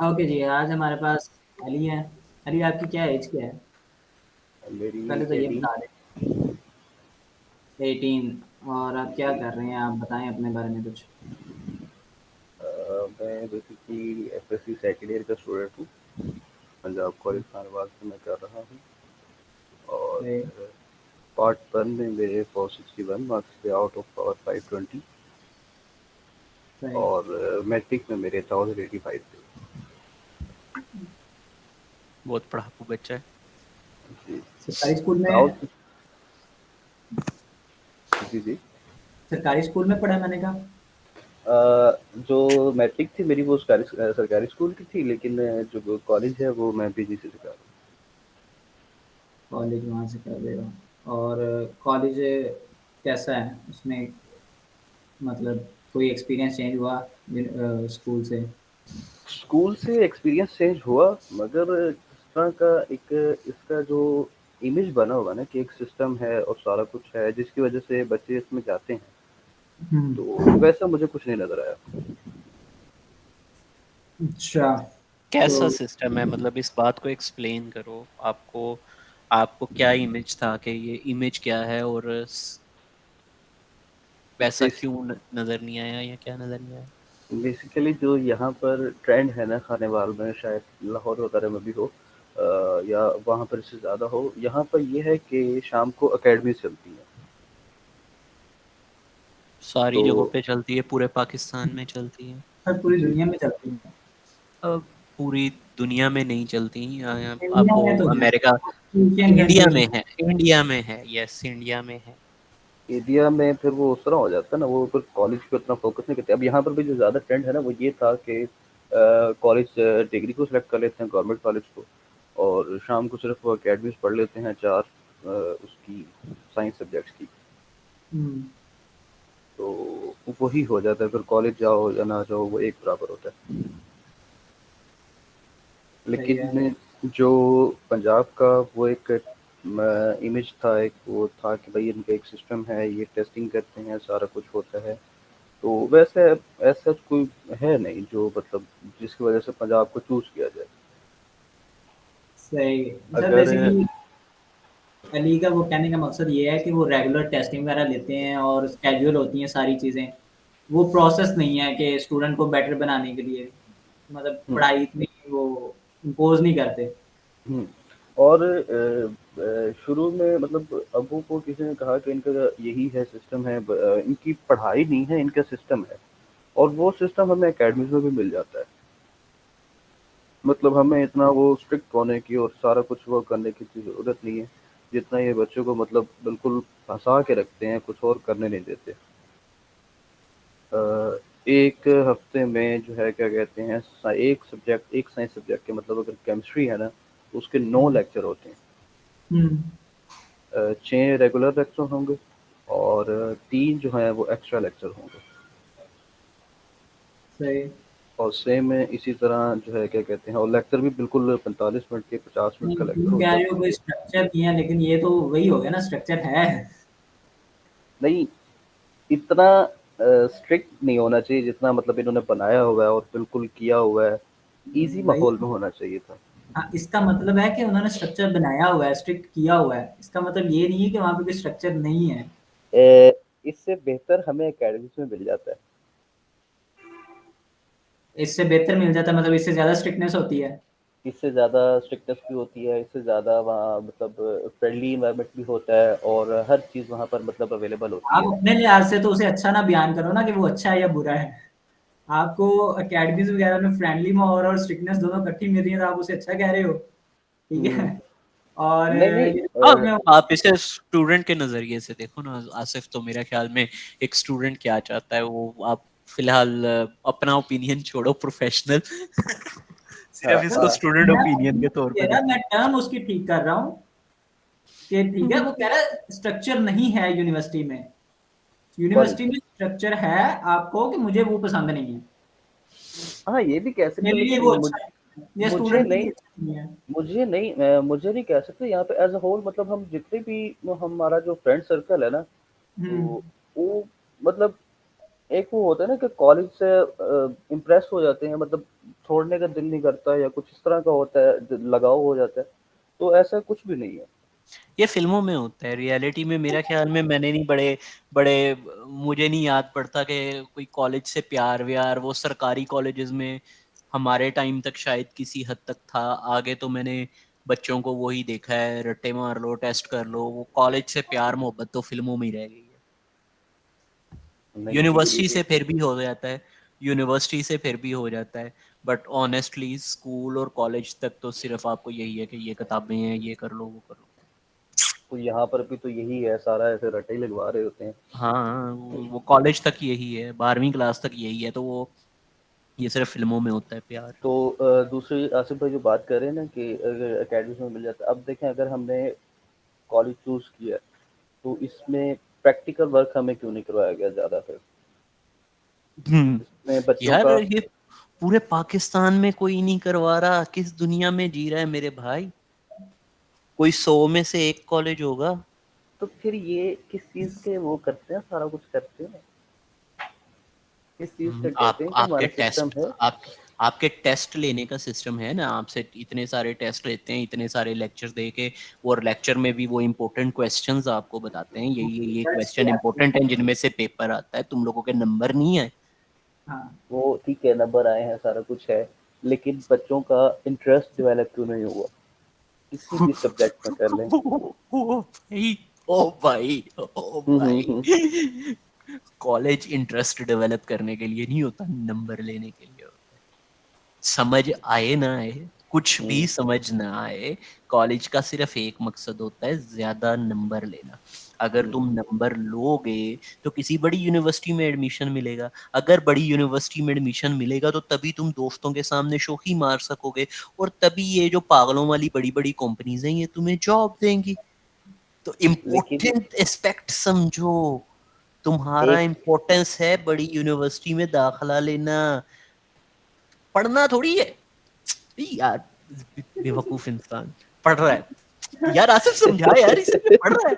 Okay जी, आज हमारे पास अली है। अली, आपकी क्या एज क्या है? मेरी पहले तो ये 18। बता दें। 18। और आप क्या कर रहे हैं? आप बताएं अपने बारे में कुछ। मैं बेसिकली एफएससी सेकेंड ईयर का स्टूडेंट हूँ। पंजाब कॉलेज खानवाल से मैं कर रहा हूँ। और सही। पार्ट वन में मेरे 461 मार्क्स थे आउट ऑफ पावर 520। सही। और मैट्रिक में मेरे 1085 थे। बहुत पढ़ाकू बच्चा है। जी। सरकारी स्कूल में। साउथ। जी जी। सरकारी स्कूल में पढ़ा है मैंने कहा। जो मैट्रिक थी मेरी वो सरकारी स्कूल की थी, लेकिन जो कॉलेज है वो मैं पीजीसी से कर रहा कॉलेज वहाँ से कर रहे हो? और कॉलेज कैसा है उसमें? मतलब कोई एक्सपीरियंस चेंज हुआ स्कूल से? हूँ। स्कूल से एक्सपीरियंस चेंज हुआ, मगर इस तरह का एक इसका जो इमेज बना हुआ ना कि एक सिस्टम है और सारा कुछ है जिसकी वजह से बच्चे इसमें जाते हैं, तो वैसा मुझे कुछ नहीं नजर आया। अच्छा। तो कैसा सिस्टम है, मतलब इस बात को एक्सप्लेन करो। आपको आपको क्या इमेज था कि ये इमेज क्या है, और वैसा क्यों नजर नहीं आया, या क्या नजर नहीं आया? बेसिकली जो यहाँ पर ट्रेंड है ना खानेवाल में, शायद लाहौर वगैरह में भी हो, या वहाँ पर इससे ज़्यादा हो, यहाँ पर ये है कि शाम को एकेडमी चलती है। सारी तो जगहों पे चलती है, पूरे पाकिस्तान में चलती है। सर पूरी जी। दुनिया में चलती है। अब पूरी दुनिया में नहीं चलती। इंडिया आपको में तो है। अमेरिका, एशियन इंडिया कंट्रीज में में। है, इंडिया में है, यस इंडिया में है। इंडिया में फिर वो उस तरह हो जाता है ना, वो फिर कॉलेज पे उतना फोकस नहीं करते। अब यहाँ पर भी जो ज़्यादा ट्रेंड है ना वो ये था कि कॉलेज डिग्री को सिलेक्ट कर लेते हैं, गवर्नमेंट कॉलेज को, और शाम को सिर्फ वो अकेडमीज पढ़ लेते हैं चार, उसकी साइंस सब्जेक्ट्स की। हम्म। तो वही हो जाता है, फिर कॉलेज जाओ या ना जाओ वो एक बराबर होता है। सही है। लेकिन जो पंजाब का वो एक इमेज था, एक वो था कि भाई इनका एक सिस्टम है, ये टेस्टिंग करते हैं, सारा कुछ होता है। तो वैसे ऐसा कोई है नहीं जो मतलब जिसकी वजह से पंजाब को चूज किया जाए। सही। सर अगर बेसिकली अली का वो कहने का मकसद ये है कि वो रेगुलर टेस्टिंग वगैरह लेते हैं और स्केड्यूल होती हैं सारी चीज़ें। वो प्रोसेस नहीं है कि स्टूडेंट को बेटर बनाने के लिए, मतलब हम्म, पढ़ाई इतनी वो इम्पोज नहीं करते। हम्म, और शुरू में मतलब अबू को किसी ने कहा कि इनका यही है सिस्टम है, इनकी पढ़ाई नहीं है, इनका सिस्टम है। और वो सिस्टम हमें एकेडमीज में भी मिल जाता है। मतलब हमें इतना वो स्ट्रिक्ट होने की और सारा कुछ वो करने की ज़रूरत नहीं है, जितना ये बच्चों को मतलब बिल्कुल फँसा के रखते हैं, कुछ और करने नहीं देते। एक हफ्ते में जो है क्या कहते हैं, एक सब्जेक्ट, एक साइंस सब्जेक्ट के मतलब अगर केमिस्ट्री है ना तो उसके 9 लेक्चर होते हैं। हम्म। 6 रेगुलर लेक्चर होंगे और 3 जो हैं वो एक्स्ट्रा लेक्चर होंगे। सही। और सेम में इसी तरह जो है क्या कहते हैं, और लेक्चर भी बिल्कुल 45 मिनट के, 50 मिनट का लेक्चर तुम कह होता है। रहे हो कोई स्ट्रक्चर नहीं है, लेकिन ये तो वही हो गया ना, स्ट्रक्चर है। नहीं, इतना स्ट्रिक्ट नहीं होना चाहिए जितना मतलब इन्होंने बनाया हुआ है और बिल्कुल किया हुआ है। ईज़ी वही। माहौल में होना चाहिए था। हाँ, इसका मतलब है कि उन्होंने स्ट्रक्चर बनाया हुआ है, स्ट्रिक्ट किया हुआ है। इसका मतलब ये नहीं है कि वहाँ पे कोई स्ट्रक्चर नहीं है। इससे बेहतर हमें एकेडमीज में मिल जाता है। इससे बेहतर मिल जाता है मतलब इससे ज़्यादा स्ट्रिक्टनेस होती है। इससे ज़्यादा स्ट्रिक्टनेस भी होती है, इससे ज़्यादा वहाँ मतलब फ्रेंडली इन्वायरमेंट भी होता है, और हर चीज़ वहाँ पर मतलब अवेलेबल होती आप है। अपने लिहाज से तो उसे अच्छा ना बयान करो ना कि वो अच्छा है या बुरा है। आपको एकेडमीज वगैरह में फ्रेंडली माहौल और स्ट्रिक्टनेस दोनों इकट्ठी मिल रही है, तो आप उसे अच्छा कह रहे हो। ठीक है। हम्म, और नहीं नहीं, अब मैं आप इसे स्टूडेंट के नजरिए से देखो ना आसिफ, तो मेरे ख्याल में एक स्टूडेंट क्या चाहता है वो आप फिलहाल अपना ओपिनियन छोड़ो प्रोफेशनल हाँ सिर्फ इसको हाँ। स्टूडेंट मैं ओपिनियन के तौर कह पे रहा, देखो। मैं टर्म उसकी ठीक कर रहा हूँ कि ठीक है। वो कह रहा है स्ट्रक्चर नहीं है यूनिवर्सिटी में। कॉलेज यूनिवर्सिटी में। में स्ट्रक्चर है आपको, कि मुझे वो पसंद नहीं है। हाँ, ये भी कह सकते मेरे हैं, लिए लेकिन वो अच्छा है, ये मुझे स्टूडेंट के नहीं, लिए अच्छा नहीं है। मुझे नहीं कह सकते यहाँ पे एज अ होल। मतलब हम जितने भी वो हमारा जो फ्रेंड सर्कल है ना, हम्म। तो वो मतलब एक वो होता है ना कि कॉलेज से इम्प्रेस हो जाते हैं, मतलब छोड़ने का दिल नहीं करता या कुछ इस तरह का होता है, लगाव हो जाता है, तो ऐसा कुछ भी नहीं है। ये फिल्मों में होता है, रियलिटी में मेरा ख्याल में मैंने नहीं बड़े बड़े मुझे नहीं याद पड़ता कि कोई कॉलेज से प्यार व्यार, वो सरकारी कॉलेजेस में हमारे टाइम तक शायद किसी हद तक था, आगे तो मैंने बच्चों को वही देखा है, रट्टे मार लो, टेस्ट कर लो, वो कॉलेज से प्यार मोहब्बत तो फिल्मों में ही रह गई है। नहीं यूनिवर्सिटी ये से फिर भी हो जाता है, यूनिवर्सिटी से फिर भी हो जाता है, बट ऑनेस्टली स्कूल और कॉलेज तक तो सिर्फ आपको यही है कि ये किताबें हैं, ये कर लो, वो कर लो। तो यहाँ पर भी तो यही है, सारा ऐसे रटे ही लगवा रहे होते हैं। हाँ, वो कॉलेज तक यही है, 12वीं क्लास तक यही है, तो वो ये सिर्फ फिल्मों में होता है प्यार। तो दूसरी आसिफ भाई जो बात कर रहे हैं ना कि अगर एकेडमी में मिल जाता है, अब देखें अगर हमने कॉलेज चूज किया तो इसमें प्रैक्टिकल वर्क हमें क्यों नहीं करवाया गया ज़्यादा फिर? इसमें बच्चों यार का ये पूरे पाकिस्तान में कोई नहीं करवा रहा, किस दुनिया में जी रहा है मेरे भाई? कोई 100 में से एक कॉलेज होगा। तो फिर ये किस चीज़ के वो करते हैं, सारा कुछ करते हैं? किस चीज़ का कहते आप हैं कि आपके हमारा सिस्टम टेस्ट है? आपके टेस्ट लेने का सिस्टम है ना, आपसे इतने सारे टेस्ट लेते हैं, इतने सारे लेक्चर दे के, और लेक्चर में भी वो इम्पोर्टेंट क्वेश्चंस आपको बताते हैं, ये टेस्ट क्वेश्चन क्या इम्पोर्टेंट है जिनमें से पेपर आता है, तुम लोगों के नंबर नहीं है। हाँ, वो ठीक है, नंबर आए हैं, सारा कुछ है, लेकिन बच्चों का इंटरेस्ट डेवलप क्यों नहीं हुआ? किसी भी सब्जेक्ट में कर लें। ओ भाई, ओ भाई, ओ हुँ। भाई, कॉलेज इंटरेस्ट डेवलप करने के लिए नहीं होता, नंबर लेने के लिए होता है। समझ आए ना आए, कुछ भी हुँ, समझ ना आए, कॉलेज का सिर्फ एक मकसद होता है, ज्यादा नंबर लेना। अगर हुँ। तुम नंबर लोगे तो किसी बड़ी यूनिवर्सिटी में एडमिशन मिलेगा, अगर बड़ी यूनिवर्सिटी में एडमिशन मिलेगा तो तभी तुम दोस्तों के सामने शोखी मार सकोगे, और तभी ये जो पागलों वाली बड़ी बड़ी कंपनीज हैं ये तुम्हें जॉब देंगी। तो लेकिन इम्पोर्टेंट एस्पेक्ट समझो, तुम्हारा एक इम्पोर्टेंस है बड़ी यूनिवर्सिटी में दाखला लेना, पढ़ना थोड़ी है। यार बेवकूफ इंसान पढ़ रहा है, यार आसिफ समझा यार, इसे ये पढ़ रहा है,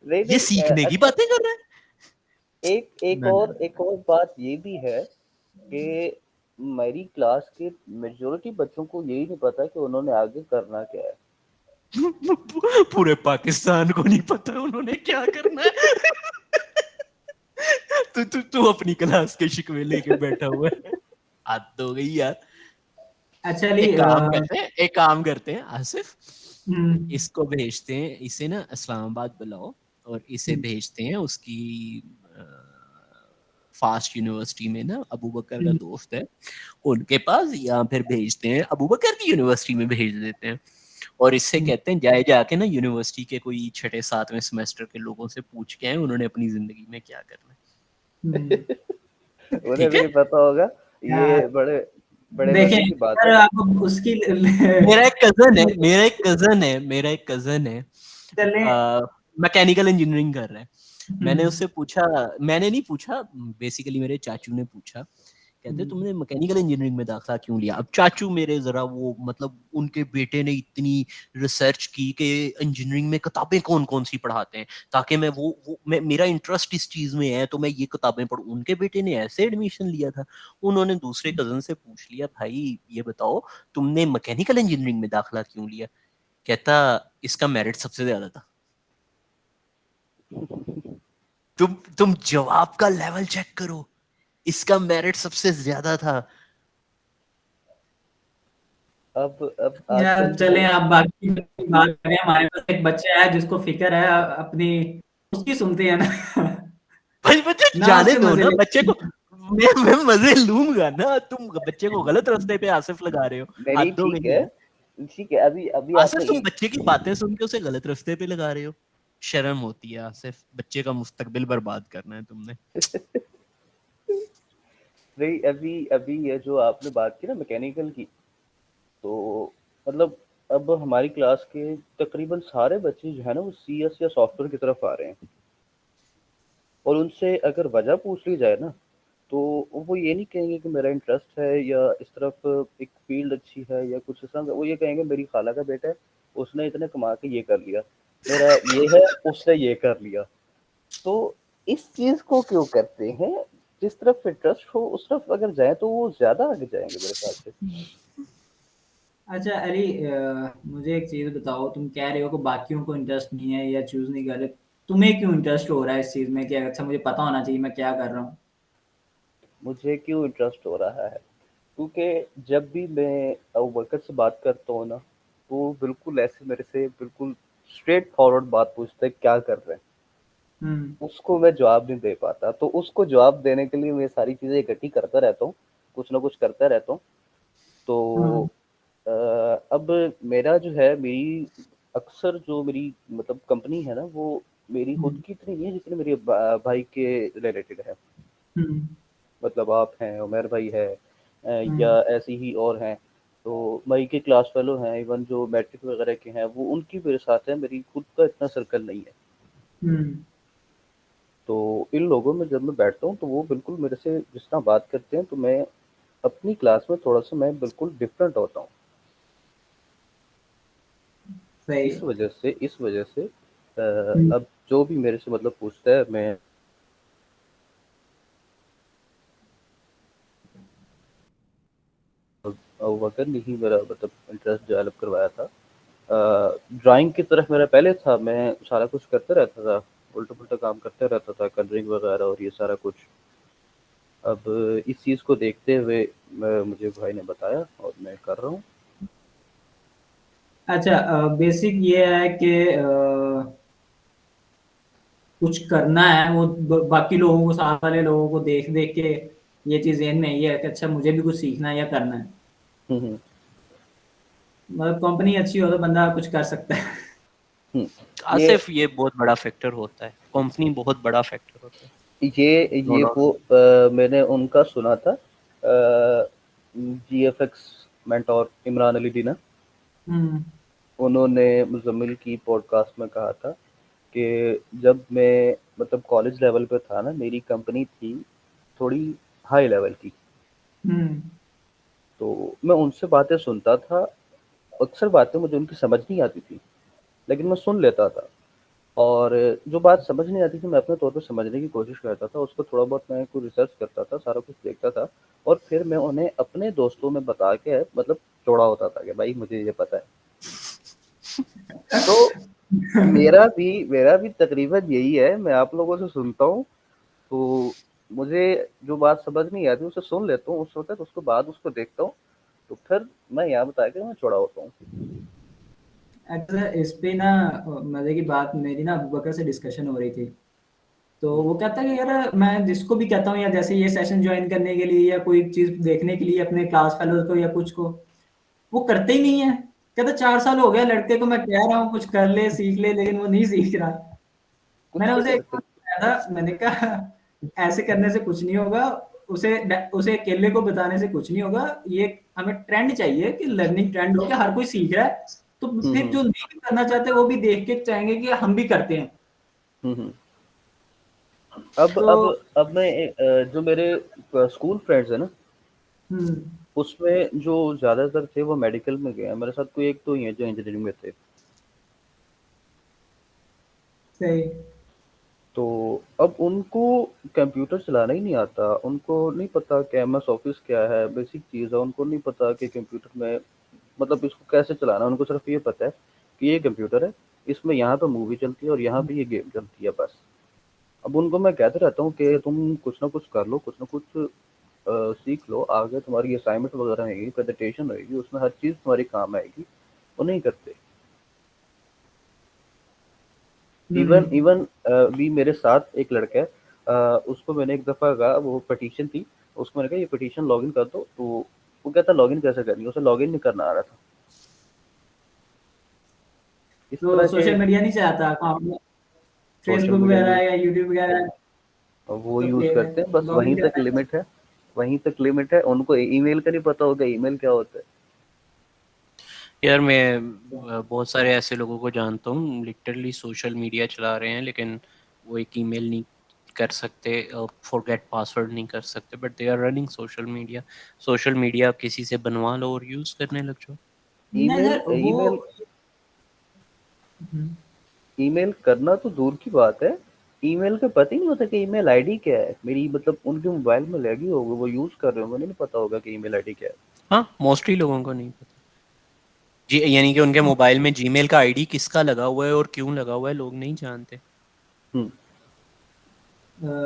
नहीं, ये नहीं सीखने की अच्छा, बातें कर रहा है। एक ना ना एक और बात ये भी है कि मेरी क्लास के मेजॉरिटी बच्चों को यही नहीं पता कि उन्होंने आगे करना क्या है। पूरे पाकिस्तान को नहीं पता उन्होंने क्या करना है। तू अपनी क्लास के शिकवे लेके बैठा हुआ है, हद हो गई यार। एक्चुअली एक काम करते हैं आसिफ, हम्म, इसको भेजते हैं, इसे ना इस्लामाबाद बुलाओ, और इसे हम्म, भेजते हैं उसकी फास्ट यूनिवर्सिटी में ना, अबू बकर का हम्म, दोस्त है उनके पास, या फिर भेजते हैं अबू बकर की यूनिवर्सिटी में भेज देते हैं, और इससे हम्म, कहते हैं जाए जाके ना यूनिवर्सिटी के कोई 6 7वें सेमेस्टर के लोगों से पूछ के आए उन्होंने अपनी जिंदगी में क्या करना हम्म। है। उन्हें ठीक भी है। नहीं पता होगा, हाँ, ये बड़े बड़े देखें मजे की बात अगर है। आप उसकी मेरा एक कजन है, चलें मैकेनिकल इंजीनियरिंग कर रहा है। मैंने हम्म, उससे पूछा, मैंने नहीं पूछा, बेसिकली मेरे चाचू ने पूछा, कहते हम्म, तुमने मैकेनिकल इंजीनियरिंग में दाखिला क्यों लिया? अब चाचू मेरे जरा वो मतलब उनके बेटे ने इतनी रिसर्च की कि इंजीनियरिंग में किताबें कौन कौन सी पढ़ाते हैं, ताकि मैं मेरा इंटरेस्ट इस चीज में है तो मैं ये किताबें पढ़ूं। उनके बेटे ने ऐसे एडमिशन लिया था, उन्होंने दूसरे कजन से पूछ लिया, भाई ये बताओ तुमने मैकेनिकल इंजीनियरिंग में दाखिला क्यों लिया? कहता इसका मेरिट सबसे ज्यादा था। तुम जवाब का लेवल चेक करो, इसका मेरिट सबसे ज्यादा था। अब यार आजकल जो चलें आप बाकी की बात करें, हमारे पास एक बच्चा है जिसको फिक्र है अपनी, उसकी सुनते हैं ना। भाई बच्चे ना जाने उसके दो मजे ना बच्चे लेते को, हैं। मैं मजे लूंगा ना, तुम बच्चे को गलत रास्ते पे आसिफ लगा रहे हो, नहीं हद हो गई यार। ठीक है, अभी अभी आसिफ आपने तुम एक बच्चे की बातें सुन के उसे गलत रास्ते पे लगा रहे हो, शर्म होती है आसिफ, बच्चे का मुस्तकबिल बर्बाद करना है तुमने। नहीं, अभी अभी ये जो आपने बात की ना मैकेनिकल की, तो मतलब अब हमारी क्लास के तकरीबन सारे बच्चे जो है ना वो सीएस या सॉफ्टवेयर की तरफ आ रहे हैं, और उनसे अगर वजह पूछ ली जाए ना तो वो ये नहीं कहेंगे कि मेरा इंटरेस्ट है या इस तरफ एक फील्ड अच्छी है या कुछ इस तरह का, वो ये कहेंगे मेरी खाला का बेटा है, उसने इतने कमा के ये कर लिया, मेरा ये है, उसने ये कर लिया। तो इस चीज को क्यों करते हैं? जिस तरफ इंटरेस्ट हो उस तरफ अगर जाएँ तो वो ज़्यादा आगे जाएँगे मेरे ख्याल से। अच्छा अली, मुझे एक चीज़ बताओ, तुम कह रहे हो कि बाकियों को इंटरेस्ट नहीं है या चूज़ नहीं कर रहे, तुम्हें क्यों इंटरेस्ट हो रहा है इस चीज़ में कि अच्छा मुझे पता होना चाहिए मैं क्या कर रहा हूँ? मुझे क्यों इंटरेस्ट हो रहा है? क्योंकि जब भी मैं अबूबकर से बात करता हूँ ना, वो बिल्कुल ऐसे मेरे से बिल्कुल स्ट्रेट फॉरवर्ड बात पूछता है, क्या कर रहे हैं? हुँ, उसको मैं जवाब नहीं दे पाता, तो उसको जवाब देने के लिए मैं सारी चीज़ें इकट्ठी करता रहता हूँ, कुछ ना कुछ करता रहता हूँ। तो हुँ, अ, अब मेरा जो है मेरी अक्सर जो मेरी मतलब कंपनी है ना, वो मेरी खुद हुँ, की इतनी नहीं है जितनी मेरे भाई के रिलेटेड है। हुँ, मतलब आप हैं, उमर भाई है, या हुँ, ऐसी ही और हैं। तो भाई के क्लास फेलो हैं, इवन जो मैट्रिक वगैरह के हैं, वो उनकी मेरे साथ है, मेरी खुद का इतना सर्कल नहीं है। हुँ, तो इन लोगों में जब मैं बैठता हूँ, तो वो बिल्कुल मेरे से जिस तरह बात करते हैं, तो मैं अपनी क्लास में थोड़ा-सा मैं बिल्कुल डिफरेंट होता हूँ। सही इस है। वजह से हुँ, अब जो भी मेरे से मतलब पूछता है, मैं अबू बकर ने ही मेरा मतलब इंटरेस्ट डेवलप करवाया था। ड्राइंग की तरफ मेरा पहले था, मैं सारा कुछ करते रहता था, उल्टा-पुल्टा काम करते रहता था, कलरिंग वगैरह और ये सारा कुछ। अब इस चीज़ को देखते हुए मुझे भाई ने बताया और मैं कर रहा हूँ। अच्छा, बेसिक ये है कि कुछ करना है, वो बाकी लोगों को, साथ वाले लोगों को देख देख के ये चीज़ ज़हन में ये है कि अच्छा मुझे भी कुछ सीखना है या करना है। हुँ, हुँ। मतलब कंपनी अच्छी हो तो बंदा कुछ कर सकता है। हुँ। ये आसिफ, ये बहुत बड़ा फैक्टर होता है, कंपनी बहुत बड़ा फैक्टर होता है। नो ये डाउट। वो मैंने उनका सुना था, जीएफएक्स मेंटर इमरान अली दीना। हम्म, उन्होंने मुज़म्मिल की पॉडकास्ट में कहा था कि जब मैं मतलब कॉलेज लेवल पे था ना, मेरी कंपनी थी थोड़ी हाई लेवल की। हम्म, तो मैं उनसे बातें सुनता था, अक्सर बातें मुझे उनकी समझ नहीं आती थी, लेकिन मैं सुन लेता था। और जो बात समझ नहीं आती थी, मैं अपने तौर पे समझने की कोशिश करता था, उसको थोड़ा बहुत मैं कोई रिसर्च करता था, सारा कुछ देखता था और फिर मैं उन्हें अपने दोस्तों में बता के मतलब चौड़ा होता था कि भाई मुझे ये पता है। तो मेरा भी तकरीबन यही है, मैं आप लोगों से सुनता हूँ, तो मुझे जो बात समझ नहीं आती उसे सुन लेता हूँ उस वक़्त, उसके बाद उसको देखता हूँ, तो फिर मैं यहाँ बता के मैं चौड़ा होता हूँ। अच्छा इस पे ना मजे की बात, मेरी ना अबू बकर से डिस्कशन हो रही थी। तो हुँ, वो कहता है कि यार मैं जिसको भी कहता हूँ या जैसे ये सेशन ज्वाइन करने के लिए या कोई चीज देखने के लिए अपने क्लास फेलोज को या कुछ को, वो करते ही नहीं है। कहता 4 साल हो गया लड़के को, मैं कह रहा हूँ कुछ कर ले सीख ले, लेकिन वो नहीं सीख रहा। कुछ मैंने नहीं उसे एक करते। बात बताया था, मैंने कहा ऐसे करने से कुछ नहीं होगा, उसे उसे अकेले को बताने से कुछ नहीं होगा। ये हमें ट्रेंड चाहिए कि लर्निंग ट्रेंड हो, कि हर कोई सीख रहा है, तो हुँ, फिर हुँ। जो नहीं करना चाहते वो भी देख के चाहेंगे कि हम भी करते हैं। हुँ, हुँ। अब तो अब अब मैं जो मेरे स्कूल फ्रेंड्स हैं ना, हम्म, उसमें जो ज़्यादातर थे वो मेडिकल में गए हैं। मेरे साथ कोई 1-2 ही हैं जो इंजीनियरिंग में थे। सही। तो अब उनको कंप्यूटर चलाना ही नहीं आता, उनको नहीं पता कि एमएस ऑफिस क्या है, बेसिक चीज़ है, उनको नहीं पता कि कंप्यूटर में मतलब इसको कैसे चलाना है, उनको सिर्फ ये पता है कि ये कंप्यूटर है, इसमें यहाँ पे मूवी चलती है और यहाँ पे ये गेम चलती है बस। अब उनको मैं कहता रहता हूँ कि तुम कुछ ना कुछ कर लो, कुछ ना कुछ सीख लो, आगे तुम्हारी असाइनमेंट वगैरह रहेगी, प्रेजेंटेशन रहेगी, उसमें हर चीज़ तुम्हारी काम आएगी, वो नहीं करते। इवन हम्म, इवन भी मेरे साथ एक लड़का है, उसको मैंने एक दफ़ा कहा, वो पिटीशन थी, उसको मैंने कहा ये पिटीशन लॉगिन कर दो, तो वो कहता लॉगिन कैसे करनी है, उसे लॉगिन नहीं करना आ रहा था। इस तो तरह के सोशल मीडिया नहीं चाहता सोशल फेसबुक मीडिया वगैरह यूज़ या यूट्यूब वगैरह, वो तो यूज़ करते हैं, बस लॉगिन वहीं तक करना है। लिमिट है, वहीं तक लिमिट है, उनको ईमेल का नहीं पता होगा ईमेल क्या होता है। यार मैं बहुत सारे ऐसे लोगों को जानता हूँ, लिटरली सोशल मीडिया चला रहे हैं लेकिन वो एक ईमेल नहीं कर सकते, फॉरगेट पासवर्ड नहीं कर सकते, but they are running social media. Social media आप किसी से बनवा लो और यूज करने लग जाओ। नहीं ईमेल यार वो ईमेल हम्म, ईमेल करना तो दूर की बात है, ईमेल का पता ही नहीं होता कि ईमेल आईडी क्या है मेरी, मतलब उनके मोबाइल में लगी होगी, वो यूज कर रहे होंगे, नहीं पता होगा कि ईमेल आईडी क्या है। हाँ, मोस्टली लोगों को नहीं पता जी, यानी कि उनके मोबाइल में जीमेल का आईडी किसका लगा हुआ है और क्यों लगा हुआ है लोग नहीं जानते। हम्म।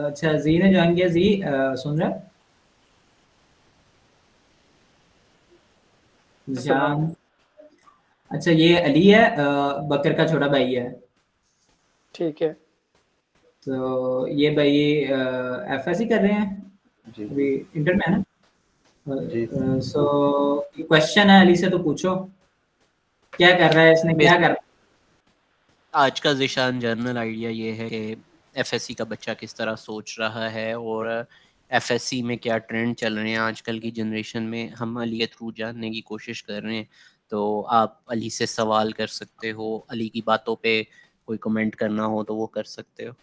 अच्छा, जी ने ज्वाइन किया। जी सुन रहे हैं? सुना। निशान। अच्छा, ये अली है, बकर का छोटा भाई है। ठीक है। तो ये भाई एफएससी कर रहे हैं, जी अभी जी इंटर में है जी। ना। सो क्वेश्चन है, अली से तो पूछो क्या कर रहा है, इसने क्या कर रहा है। आज का ज़ीशान जनरल आइडिया ये है कि एफएससी का बच्चा किस तरह सोच रहा है और एफएससी में क्या ट्रेंड चल रहे हैं आजकल की जनरेशन में, हम अली के थ्रू जानने की कोशिश कर रहे हैं। तो आप अली से सवाल कर सकते हो, अली की बातों पे कोई कमेंट करना हो तो वो कर सकते हो।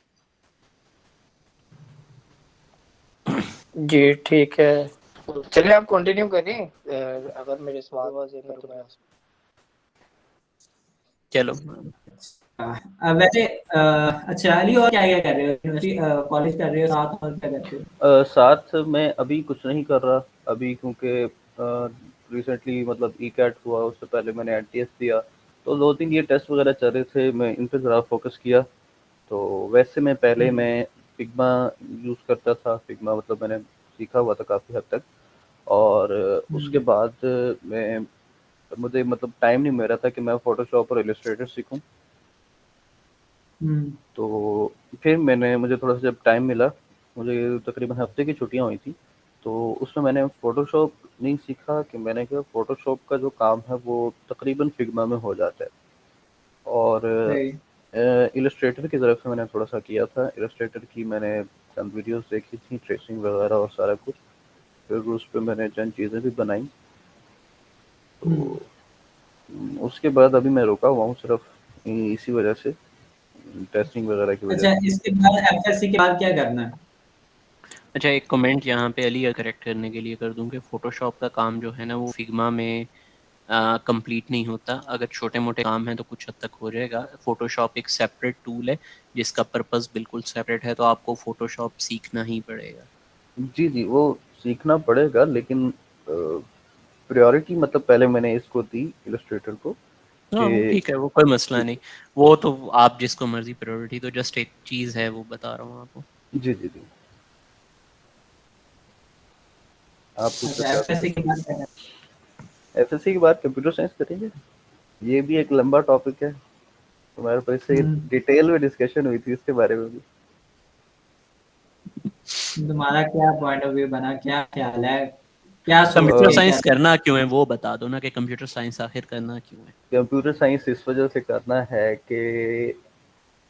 जी ठीक है, चलिए आप कंटिन्यू करिए। अगर मेरे सवाल वाजे में तो मैं चलो। वैसे अच्छा अली, और क्या क्या कर रहे हो? यूनिवर्सिटी कॉलेज कर रहे हो साथ, और क्या करते हो? साथ में अभी कुछ नहीं कर रहा अभी, क्योंकि रिसेंटली मतलब ई कैट हुआ, उससे पहले मैंने एनटीएस दिया, तो 2-3 ये टेस्ट वगैरह चल रहे थे, मैं इन पे ज़रा फोकस किया। तो वैसे मैं पहले मैं फिग्मा यूज़ करता था, फिग्मा मतलब मैंने सीखा हुआ था काफ़ी हद तक। और उसके बाद मैं मुझे मतलब टाइम नहीं मिल रहा था कि मैं फ़ोटोशॉप और इलस्ट्रेटर सीखूं। तो फिर मुझे थोड़ा सा जब टाइम मिला, मुझे तकरीबन हफ्ते की छुट्टियां हुई थी, तो उसमें मैंने फ़ोटोशॉप नहीं सीखा कि मैंने कहा फ़ोटोशॉप का जो काम है वो तकरीबन फिग्मा में हो जाता है। और सही। इलस्ट्रेटर की तरफ से मैंने थोड़ा सा किया था, इलस्ट्रेटर की मैंने चंद वीडियोस देखी थी, ट्रेसिंग वगैरह और सारा कुछ, फिर उस पर मैंने चंद चीज़ें भी बनाई। तो उसके बाद अभी मैं रुका हुआ हूँ सिर्फ इसी वजह से, टेस्टिंग वगैरह की वजह अच्छा, से। इसके बाद एफएससी के बाद क्या करना है? अच्छा, एक कमेंट यहाँ पे अली करेक्ट करने के लिए कर दूं कि फोटोशॉप का काम जो है ना वो फिग्मा में कंप्लीट नहीं होता। अगर छोटे मोटे काम हैं तो कुछ हद तक हो जाएगा। फोटोशॉप एक सेपरेट टूल है जिसका पर्पस बिल्कुल सेपरेट है, तो आपको फोटोशॉप सीखना ही पड़ेगा। जी जी, वो सीखना पड़ेगा, लेकिन प्रायोरिटी मतलब पहले मैंने इसको दी, इलस्ट्रेटर को, हाँ, वो कि ठीक है, वो कोई मसला नहीं। वो तो आप जिसको मर्जी प्रायोरिटी, तो जस्ट एक चीज़ है वो बता रहा हूँ आपको। जी जी जी। आप पूछ अच्छा, रहे थे एफएससी आपसे। के बाद क्या करना एफएससी के बाद कंप्यूटर साइंस करेंगे, ये भी एक लंबा टॉपिक है, तुम्हारे पास से है? डिटेल में डिस्कशन हुई थी इसके बारे में भी। तुम्हारा क्या पॉइंट ऑफ व्यू बना, क्या ख्याल है, क्या सोच कंप्यूटर के साइंस क्या? करना क्यों है वो बता दो ना, कि कंप्यूटर साइंस आखिर करना क्यों है। कंप्यूटर साइंस इस वजह से करना है कि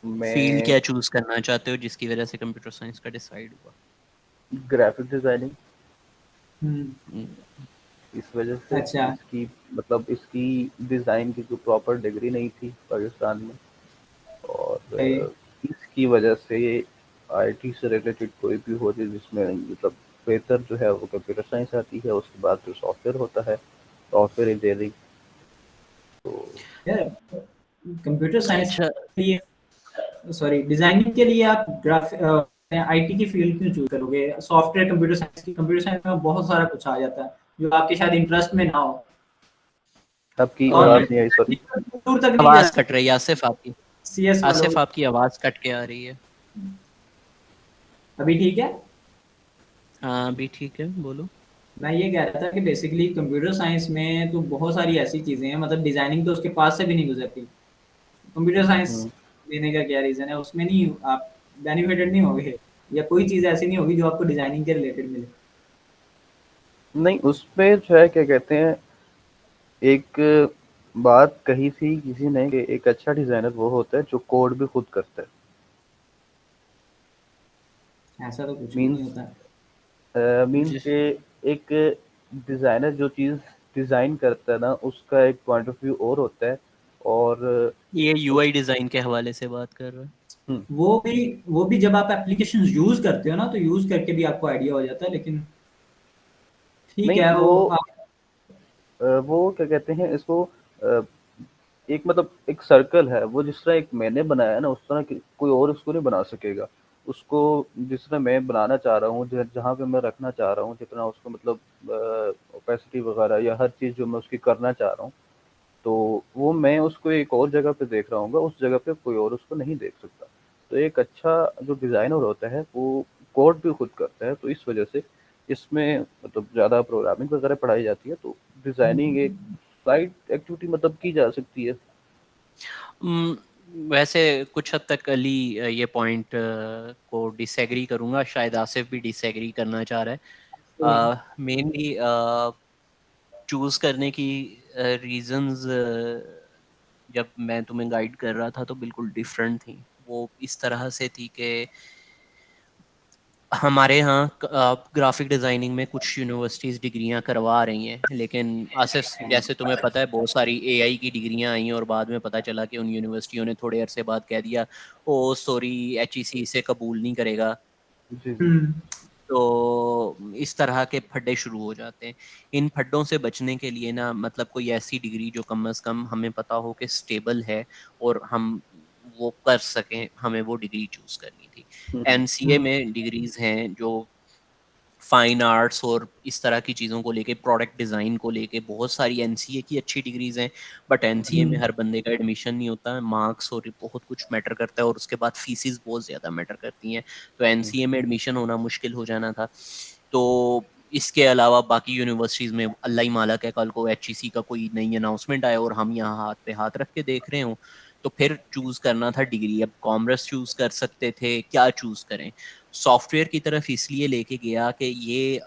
फील्ड मैं क्या चूज करना चाहते हो जिसकी वजह से कंप्यूटर साइंस का डिसाइड हुआ? ग्राफिक डिजाइनिंग, हम्म। हम्म, इस वजह से अच्छा। इसकी मतलब इसकी डिज़ाइन की जो प्रॉपर डिग्री नहीं थी पाकिस्तान में, और सही। इसकी वजह से आईटी से रिलेटेड कोई भी हो जाए जिसमें मतलब बेहतर जो है वो कंप्यूटर साइंस आती है, उसके बाद जो सॉफ्टवेयर होता है, सॉफ्टवेयर इंजीनियरिंग। तो यार, कंप्यूटर साइंस अच्छा, के लिए, सॉरी, डिजाइनिंग के लिए आप ग्राफिक आईटी की फील्ड क्यों चूज करोगे? सॉफ्टवेयर, कंप्यूटर साइंस में बहुत सारा कुछ आ जाता है जो आपके शायद इंटरेस्ट में ना हो। आपकी और आवाज़ मैं नहीं आई, सॉरी। दूर तक नहीं जा आवाज कट रही है आसिफ आपकी। सीएस वालों। आसिफ आपकी आवाज कट के आ रही है। अभी ठीक है? हाँ, अभी ठीक है, बोलो। मैं ये कह रहा था कि बेसिकली कंप्यूटर साइंस में तो बहुत सारी ऐसी चीजें हैं, मतलब डिजाइनिंग तो उसके पास से भी नहीं गुजरती। कंप्यूटर साइंस हम्म, लेने का क्या रीजन है? उसमें नहीं आप बेनिफिटेड नहीं होगे, या कोई चीज ऐसी नहीं होगी जो आपको डिजाइनिंग के रिलेटेड मिले। नहीं, उसपे जो है क्या कहते हैं, एक बात कही थी किसी ने कि एक अच्छा डिजाइनर वो होता है जो कोड भी खुद करता है। ऐसा तो कुछ भी नहीं मींस होता। मींस के एक डिजाइनर जो चीज डिजाइन करता है ना, उसका एक पॉइंट ऑफ व्यू और होता है। और ये उस यूआई डिजाइन के हवाले से बात कर रहा है। हम्म, वो भी जब आप एप्लीकेशन यूज करते हो ना, तो यूज करके भी आपको आइडिया हो जाता है, लेकिन ठीक नहीं है वो वो आप। वो क्या कहते हैं इसको, एक मतलब एक सर्कल है, वो जिस तरह एक मैंने बनाया है ना, उस तरह कोई और उसको नहीं बना सकेगा। उसको जिस तरह मैं बनाना चाह रहा हूँ, जहाँ पे मैं रखना चाह रहा हूँ, जितना उसको मतलब ओपेसिटी वगैरह या हर चीज़ जो मैं उसकी करना चाह रहा हूँ, तो वो मैं उसको एक और जगह पे देख रहा हूँ, उस जगह पे कोई और उसको नहीं देख सकता। तो एक अच्छा जो डिज़ाइनर होता है वो कोड भी खुद करता है, तो इस वजह से इसमें मतलब ज़्यादा प्रोग्रामिंग वगैरह पढ़ाई जाती है, तो डिज़ाइनिंग एक साइड एक्टिविटी मतलब की जा सकती है। वैसे कुछ हद तक अली ये पॉइंट को डिसएग्री करूंगा, शायद आसिफ भी डिसएग्री करना चाह रहा है। मेनली चूज करने की रीजंस जब मैं तुम्हें गाइड कर रहा था तो बिल्कुल डिफरेंट थी। वो इस तरह से थी कि हमारे यहाँ ग्राफिक डिज़ाइनिंग में कुछ यूनिवर्सिटीज़ डिग्रियां करवा रही हैं, लेकिन आसिफ जैसे तुम्हें पता है बहुत सारी एआई की डिग्रियां आई और बाद में पता चला कि उन यूनिवर्सिटियों ने थोड़े अरसे बाद कह दिया ओ सॉरी एचईसी इसे कबूल नहीं करेगा। जी, जी। तो इस तरह के फड्डे शुरू हो जाते हैं। इन फड्डों से बचने के लिए ना मतलब कोई ऐसी डिग्री जो कम से कम हमें पता हो कि स्टेबल है और हम वो कर सकें, हमें वो डिग्री चूज करनी थी। हुँ, हुँ। एनसीए में डिग्रीज हैं जो फाइन आर्ट्स और इस तरह की चीज़ों को लेके, प्रोडक्ट डिज़ाइन को लेके बहुत सारी एनसीए की अच्छी डिग्रीज हैं, बट एनसीए में हर बंदे का एडमिशन नहीं होता है। मार्क्स और बहुत कुछ मैटर करता है और उसके बाद फीसिस बहुत ज़्यादा मैटर करती हैं। तो एनसीए में एडमिशन होना मुश्किल हो जाना था। तो इसके अलावा बाकी यूनिवर्सिटीज़ में अल्लाह ही मालक है, कल को एचईसी का कोई नई अनाउंसमेंट आए और हम यहाँ हाथ पे हाथ रख के देख रहे हों, तो फिर चूज़ करना था डिग्री। अब कॉमर्स चूज़ कर सकते थे, क्या चूज़ करें? सॉफ्टवेयर की तरफ इसलिए लेके गया कि ये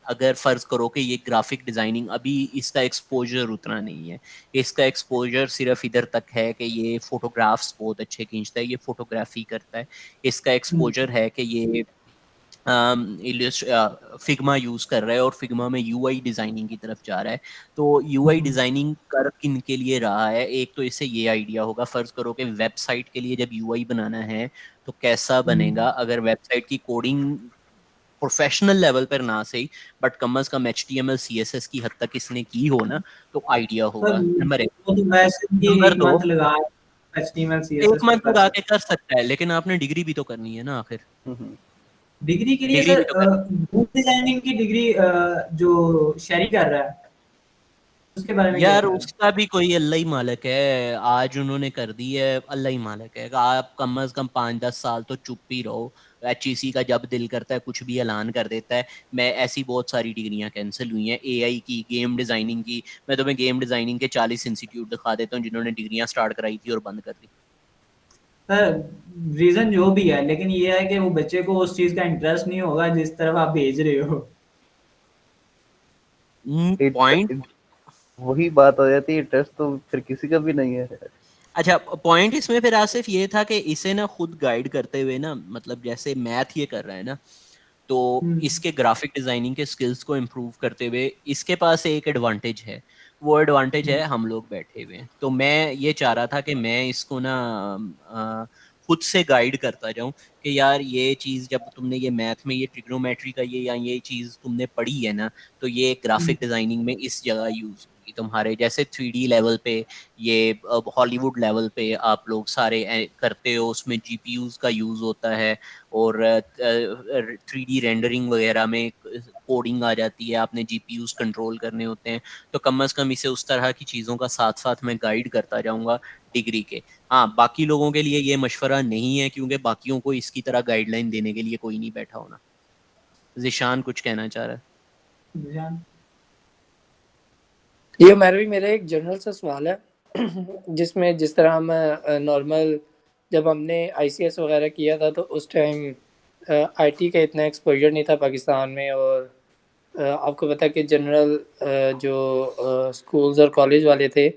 अगर फ़र्ज़ करो कि ये ग्राफ़िक डिज़ाइनिंग अभी इसका एक्सपोज़र उतना नहीं है। इसका एक्सपोज़र सिर्फ़ इधर तक है कि ये फ़ोटोग्राफ्स बहुत अच्छे खींचता है, ये फ़ोटोग्राफ़ी करता है। इसका एक्सपोज़र है कि ये फिग्मा यूज़ कर रहा है और फिग्मा में यूआई डिज़ाइनिंग की तरफ जा रहा है। तो यूआई डिज़ाइनिंग कर किन के लिए रहा है? एक तो इससे ये आइडिया होगा, फ़र्ज़ करो कि वेबसाइट के लिए जब यूआई बनाना है, तो कैसा बनेगा? अगर वेबसाइट की कोडिंग प्रोफ़ेशनल लेवल पर ना सही, बट कम से कम एचटीएमएल, सीएसएस की हद तक इसने की हो ना, तो आइडिया पर होगा, नंबर 1। वो तो वैसे भी नंबर 1 2, मंथ लगा एचटीएमएल 1 सीएसएस पे मंथ कर लगा के सकते कर सकता है, लेकिन आपने डिग्री भी तो करनी है ना आखिर। हुँ, हुँ। डिग्री के लिए डिग्री सर भी तो करनी वेब डिजाइनिंग की डिग्री जो शेरी कर रहा है उसके बारे में क्या यार, ख्याल है? उसका भी कोई अल्लाह ही मालिक है। आज उन्होंने कर दी है, अल्लाह ही मालिक है। आप कम से कम 5-10 साल तो चुप ही रहो। एचईसी का जब दिल करता है कुछ भी ऐलान कर देता है। मैं ऐसी बहुत सारी डिग्रियां कैंसिल हुई हैं, एआई की, गेम डिज़ाइनिंग की। मैं तुम्हें गेम डिज़ाइनिंग के 40 इंस्टीट्यूट दिखा देता हूँ जिन्होंने डिग्रियां स्टार्ट कराई थी और बंद कर दी। सर रीजन जो भी है, लेकिन ये है कि वो बच्चे को उस चीज का इंटरेस्ट नहीं होगा जिस तरफ आप भेज रहे हो। पॉइंट इत वही बात हो जाती है, इंटरेस्ट तो फिर किसी का भी नहीं है। अच्छा, पॉइंट इसमें फिर आसिफ ये था कि इसे ना खुद गाइड करते हुए ना, मतलब जैसे मैथ ये कर रहा है ना, तो हम्म इसके ग्राफिक डिजाइनिंग के स्किल्स को इम्प्रूव करते हुए इसके पास एक एडवांटेज है। वो एडवांटेज है हम लोग बैठे हुए हैं। तो मैं ये चाह रहा था कि मैं इसको ना अ, खुद से गाइड करता जाऊं कि यार ये चीज़ जब तुमने ये मैथ में ये ट्रिग्नोमेट्री का ये या ये चीज़ तुमने पढ़ी है ना, तो ये ग्राफिक डिजाइनिंग में इस जगह यूज होगी तुम्हारे। जैसे 3D लेवल पे, ये हॉलीवुड लेवल पे आप लोग सारे करते हो, उसमें जीपीयूज का यूज होता है और 3D रेंडरिंग वगैरह में कोडिंग आ जाती है, आपने जीपीयूज कंट्रोल करने होते हैं। तो कम से कम इसे उस तरह की चीज़ों का साथ साथ मैं गाइड करता जाऊंगा डिग्री के। हाँ, बाकी लोगों के लिए ये मशवरा नहीं है क्योंकि बाकियों को इसकी तरह गाइडलाइन देने के लिए कोई नहीं बैठा होना। जिशान कुछ कहना चाह रहा है? ध्यान ये मेरा एक जनरल सा सवाल है जिसमें जिस तरह हम नॉर्मल जब हमने आईसीएस वगैरह किया था तो उस टाइम आईटी का इतना एक्सपोजर नहीं था पाकिस्तान में। और आपको पता है कि जनरल जो स्कूल्स और कॉलेज वाले थे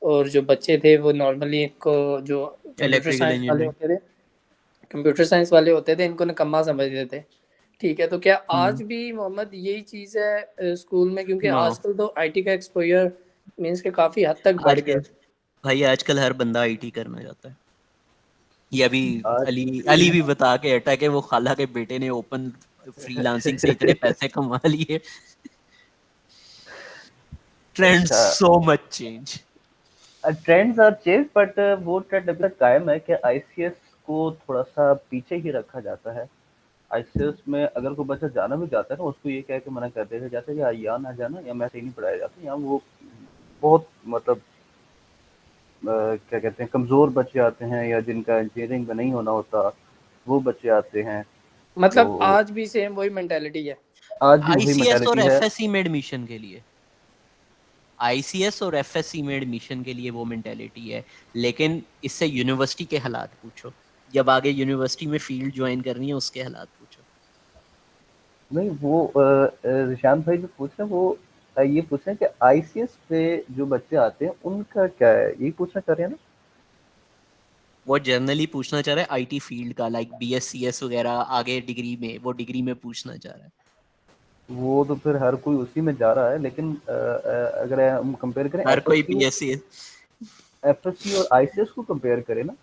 और जो बच्चे थे वो नॉर्मली इनको जो इलेक्ट्रिकल इंजीनियरिंग। कंप्यूटर साइंस वाले होते थे इनको निकम्मा समझते थे। ठीक है, तो क्या आज हम्म। भी मोहम्मद यही चीज़ है स्कूल में? क्योंकि नो। आजकल तो आईटी का एक्सपोजर मीन्स के काफ़ी हद तक बढ़ गया आजकल भाई, आजकल हर बंदा आईटी करना चाहता है। ये अभी आज अली अली भी बता के हटा कि वो खाला के बेटे ने ओपन फ्रीलांसिंग से इतने पैसे कमा लिए। ट्रेंड अच्छा, so much change. Trends are change, but वो ट्रेंड अभी तक कायम है कि आईसीएस को थोड़ा सा पीछे ही रखा जाता है। आईसीएस में अगर कोई बच्चा जाना भी चाहता है ना, उसको ये कह के मना कर दिया जाता है कि या ना जाना, या मैं सही नहीं पढ़ाया जाता, या वो बहुत मतलब क्या कहते हैं, कमज़ोर बच्चे आते हैं, या जिनका इंजीनियरिंग में नहीं होना होता, वो बच्चे आते हैं। मतलब तो आज भी सेम वही मेंटालिटी है। आज भी वही आईसीएस और मेंटालिटी है। एफएससी में एडमिशन के लिए, आईसीएस और एफएससी में एडमिशन के लिए वो मेंटेलिटी है, लेकिन इससे यूनिवर्सिटी के हालात पूछो, जब आगे यूनिवर्सिटी में फील्ड ज्वाइन करनी है उसके हालात पूछो। नहीं, वो रिशान भाई जो पूछ रहे हैं वो ये पूछ रहे हैं कि आईसीएस पे जो बच्चे आते हैं उनका क्या है, यही पूछना चाह रहे हैं ना? वो जनरली पूछना चाह रहा है आईटी फील्ड का, लाइक बीएससीएस वगैरह आगे डिग्री में, वो डिग्री में पूछना चाह रहा है। वो तो फिर हर कोई उसी में जा रहा है, लेकिन अगर हम कंपेयर करें हर कोई एफएससी बीएससीएस। और आईसीएस को कंपेयर करें ना,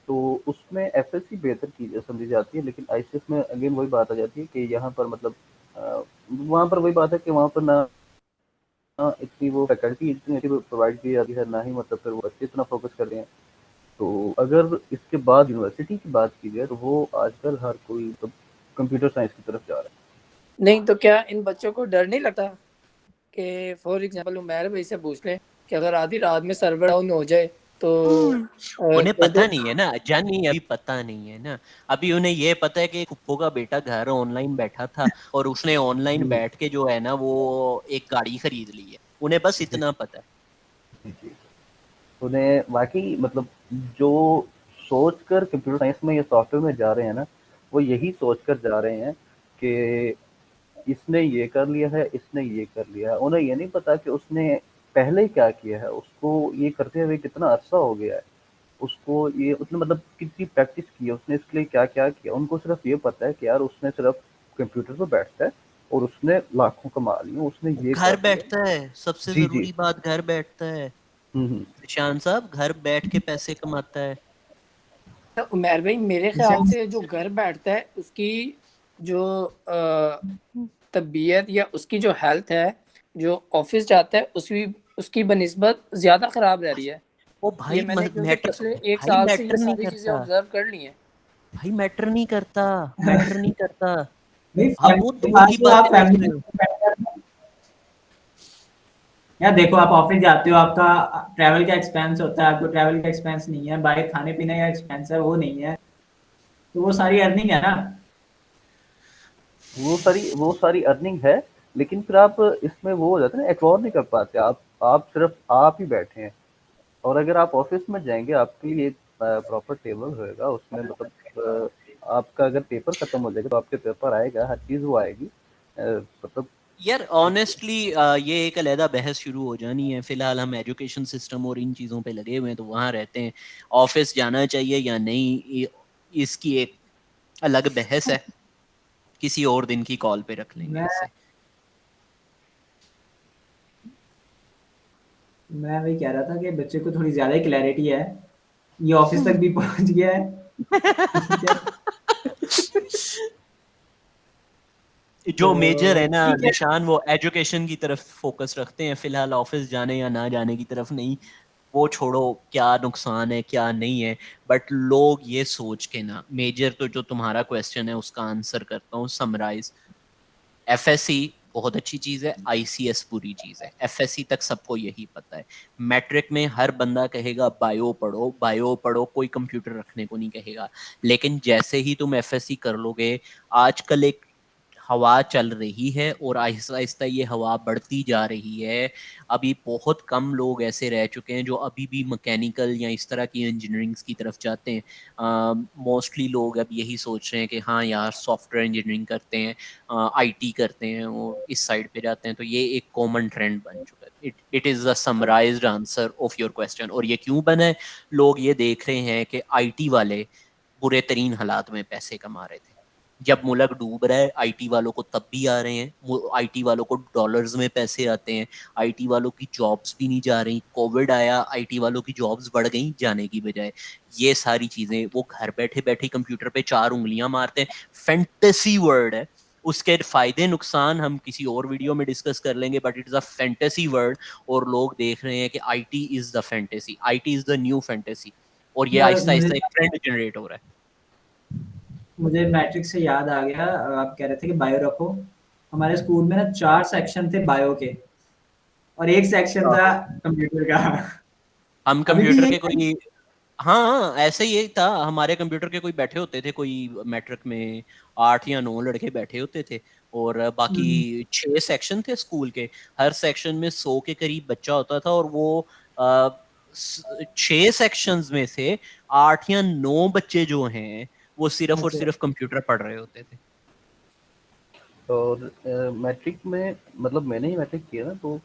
तो उसमें एफएससी बेहतर की समझी जाती है, लेकिन आईसीएस में अगेन वही बात आ जाती है कि यहाँ पर मतलब वहाँ पर वही बात है कि वहाँ पर ना इतनी वो फैकल्टी इतनी अच्छी प्रोवाइड की जाती है, ना ही मतलब फिर वो बच्चे इतना फोकस कर रहे हैं। तो अगर इसके बाद यूनिवर्सिटी की बात की जाए, तो वो आजकल हर कोई तो कंप्यूटर साइंस की तरफ जा रहा है। नहीं तो क्या इन बच्चों को डर नहीं लगता कि फॉर एग्जांपल उमर भाई से पूछ लें कि अगर आधी रात में सर्वर डाउन हो जाए तो उन्हें तो पता नहीं है ना, जानी अभी पता नहीं है ना। अभी उन्हें ये पता है कि फुप्पो का बेटा घर ऑनलाइन बैठा था और उसने ऑनलाइन बैठ के जो है ना वो एक गाड़ी खरीद ली है, उन्हें बस इतना पता है। जी। उन्हें वाकई मतलब जो सोचकर कंप्यूटर साइंस में या सॉफ्टवेयर में जा रहे हैं ना, वो यही सोचकर जा रहे हैं कि इसने ये कर लिया है, इसने ये कर लिया है। उन्हें ये नहीं पता कि उसने पहले क्या किया है, उसको ये करते हुए कितना अरसा हो गया है, उसको ये उसने मतलब कितनी प्रैक्टिस की है, उसने इसके लिए क्या-क्या किया। उनको सिर्फ ये पता है कि यार उसने सिर्फ कंप्यूटर पे बैठता है और उसने लाखों कमा लिए, उसने ये घर कर लिया। बैठता है, सबसे जी, जी। जरूरी बात घर बैठता है। हुँ। निशान साहब घर बैठ के पैसे कमाता है। तो उमर भाई मेरे ख्याल से जो घर बैठता है उसकी जो तबीयत या उसकी जो हेल्थ है, जो ऑफिस जाता है उसकी उसकी बनिस्बत ज्यादा खराब रह रही है। वो ये भाई मैंने क्योंकि मैटर, पिछले एक भाई साल से ये मैटर नहीं सारी चीजें करता, ऑब्जर्व कर ली हैं। भाई मैटर नहीं करता, मैटर नहीं करता। नहीं आप वो फैमिली दूर की आप बातें पूछ फैमिली रहे हो। यार देखो, आप ऑफिस जाते हो, आपका ट्रैवल का एक्सपेंस होता है, आपको ट्रैवल का एक्सपेंस नहीं है, बाहर खाने पीने का एक्सपेंस है, वो नहीं है, तो वो सारी अर्निंग है ना। वो सारी अर्निंग है, लेकिन फिर आप इसमें वो हो जाता है ना, एक्सप्लोर नहीं कर पाते। आप सिर्फ आप ही बैठे हैं, और अगर आप ऑफिस में जाएँगे, आपके लिए प्रॉपर टेबल होएगा, उसमें मतलब आपका अगर पेपर खत्म हो जाएगा, तो आपके पेपर आएगा, हर चीज़ वो आएगी। मतलब यार ऑनेस्टली ये एक अलहदा बहस शुरू हो जानी है। फिलहाल हम एजुकेशन सिस्टम और इन चीज़ों पे लगे हुए हैं, तो वहाँ रहते हैं। ऑफिस जाना चाहिए या नहीं, इसकी एक अलग बहस है, किसी और दिन की कॉल पे रख लेंगे मैं इसे। मैं वही कह रहा था कि बच्चे को थोड़ी ज्यादा ही क्लैरिटी है, ये ऑफिस तक भी पहुंच गया है। ठीक है, जो मेजर है तो ना ठीक है। निशान, वो एजुकेशन की तरफ फोकस रखते हैं फिलहाल, ऑफिस जाने या ना जाने की तरफ नहीं। वो छोड़ो क्या नुकसान है क्या नहीं है, बट लोग ये सोच के ना, मेजर तो जो तुम्हारा क्वेश्चन है उसका आंसर करता हूँ समराइज। एफएससी बहुत अच्छी चीज है, आईसीएस बुरी चीज है। एफएससी तक सबको यही पता है। मैट्रिक में हर बंदा कहेगा बायो पढ़ो बायो पढ़ो, कोई कंप्यूटर रखने को नहीं कहेगा। लेकिन जैसे ही तुम एफएससी कर लोगे, आजकल एक हवा चल रही है और आहिस्ता आहिस्ता ये हवा बढ़ती जा रही है। अभी बहुत कम लोग ऐसे रह चुके हैं जो अभी भी मैकेनिकल या इस तरह की इंजीनियरिंग्स की तरफ जाते हैं। मोस्टली लोग अब यही सोच रहे हैं कि हाँ यार सॉफ्टवेयर इंजीनियरिंग करते हैं, आईटी करते हैं और इस साइड पे जाते हैं। तो ये एक कॉमन ट्रेंड बन चुका है। It is the summarised answer of your question. और ये क्यों बना है? लोग ये देख रहे हैं कि आईटी वाले बुरे तरीन हालात में पैसे कमा रहे थे। जब मुल्क डूब रहा है, आईटी वालों को तब भी आ रहे हैं, आईटी वालों को डॉलर्स में पैसे आते हैं, आईटी वालों की जॉब्स भी नहीं जा रही। कोविड आया, आईटी वालों की जॉब्स बढ़ गई जाने की बजाय। ये सारी चीजें वो घर बैठे बैठे कंप्यूटर पे 4 उंगलियां मारते हैं। फैंटेसी वर्ड है, उसके फायदे नुकसान हम किसी और वीडियो में डिस्कस कर लेंगे, but it is a fantasy world और लोग देख रहे हैं कि IT is the fantasy, IT is the new fantasy, और ये आहिस्ता मुझे आहिस्ता एक ट्रेंड जनरेट हो रहा है। मुझे मैट्रिक्स से याद आ गया, आप कह रहे थे कि बायो रखो। हमारे स्कूल में ना 4 सेक्शन थे बायो के, और 1 सेक्शन था कंप्यूटर का। हम अभी भी कंप्यूटर यही के है? कोई, हाँ ऐसे ही था, हमारे कंप्यूटर के कोई बैठे होते थे, कोई मैट्रिक में 8 या 9 लड़के बैठे होते थे, और बाकी 6 सेक्शन थे स्कूल के, हर सेक्शन में 100 के करीब बच्चा होता था, और वो 6 सेक्शंस में से 8 या 9 बच्चे जो हैं वो सिर्फ और अच्छा। सिर्फ कंप्यूटर पढ़ रहे होते थे। और मैट्रिक में मतलब मैंने ही मैट्रिक किया ना, तो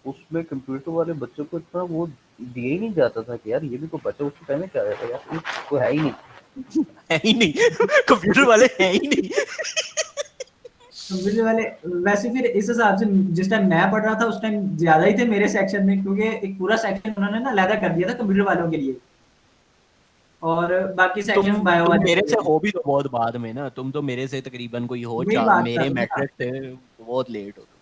उसमें कंप्यूटर वाले बच्चों को इतना वो दिया ही नहीं जाता था कि यार ये भी कोई बच्चा, उसके टाइम में क्या रहता है यार, कोई है ही नहीं। है ही नहीं कंप्यूटर वाले हैं ही नहीं। कंप्यूटर वाले वैसे फिर इस हिसाब से जिस टाइम मैं पढ़ रहा था उस टाइम ज्यादा ही थे मेरे सेक्शन में, क्योंकि एक पूरा सेक्शन उन्होंने ना अलग कर दिया था कंप्यूटर वालों के लिए, और बाकी सेक्शंस बायो तुम वाले मेरे के से लिए थे। हो भी तो बहुत बाद में ना, तुम तो मेरे से तकरीबन कोई हो वही बात कर मेरे रहा हूँ ना। मैट्रिक से बहुत लेट हो तुम।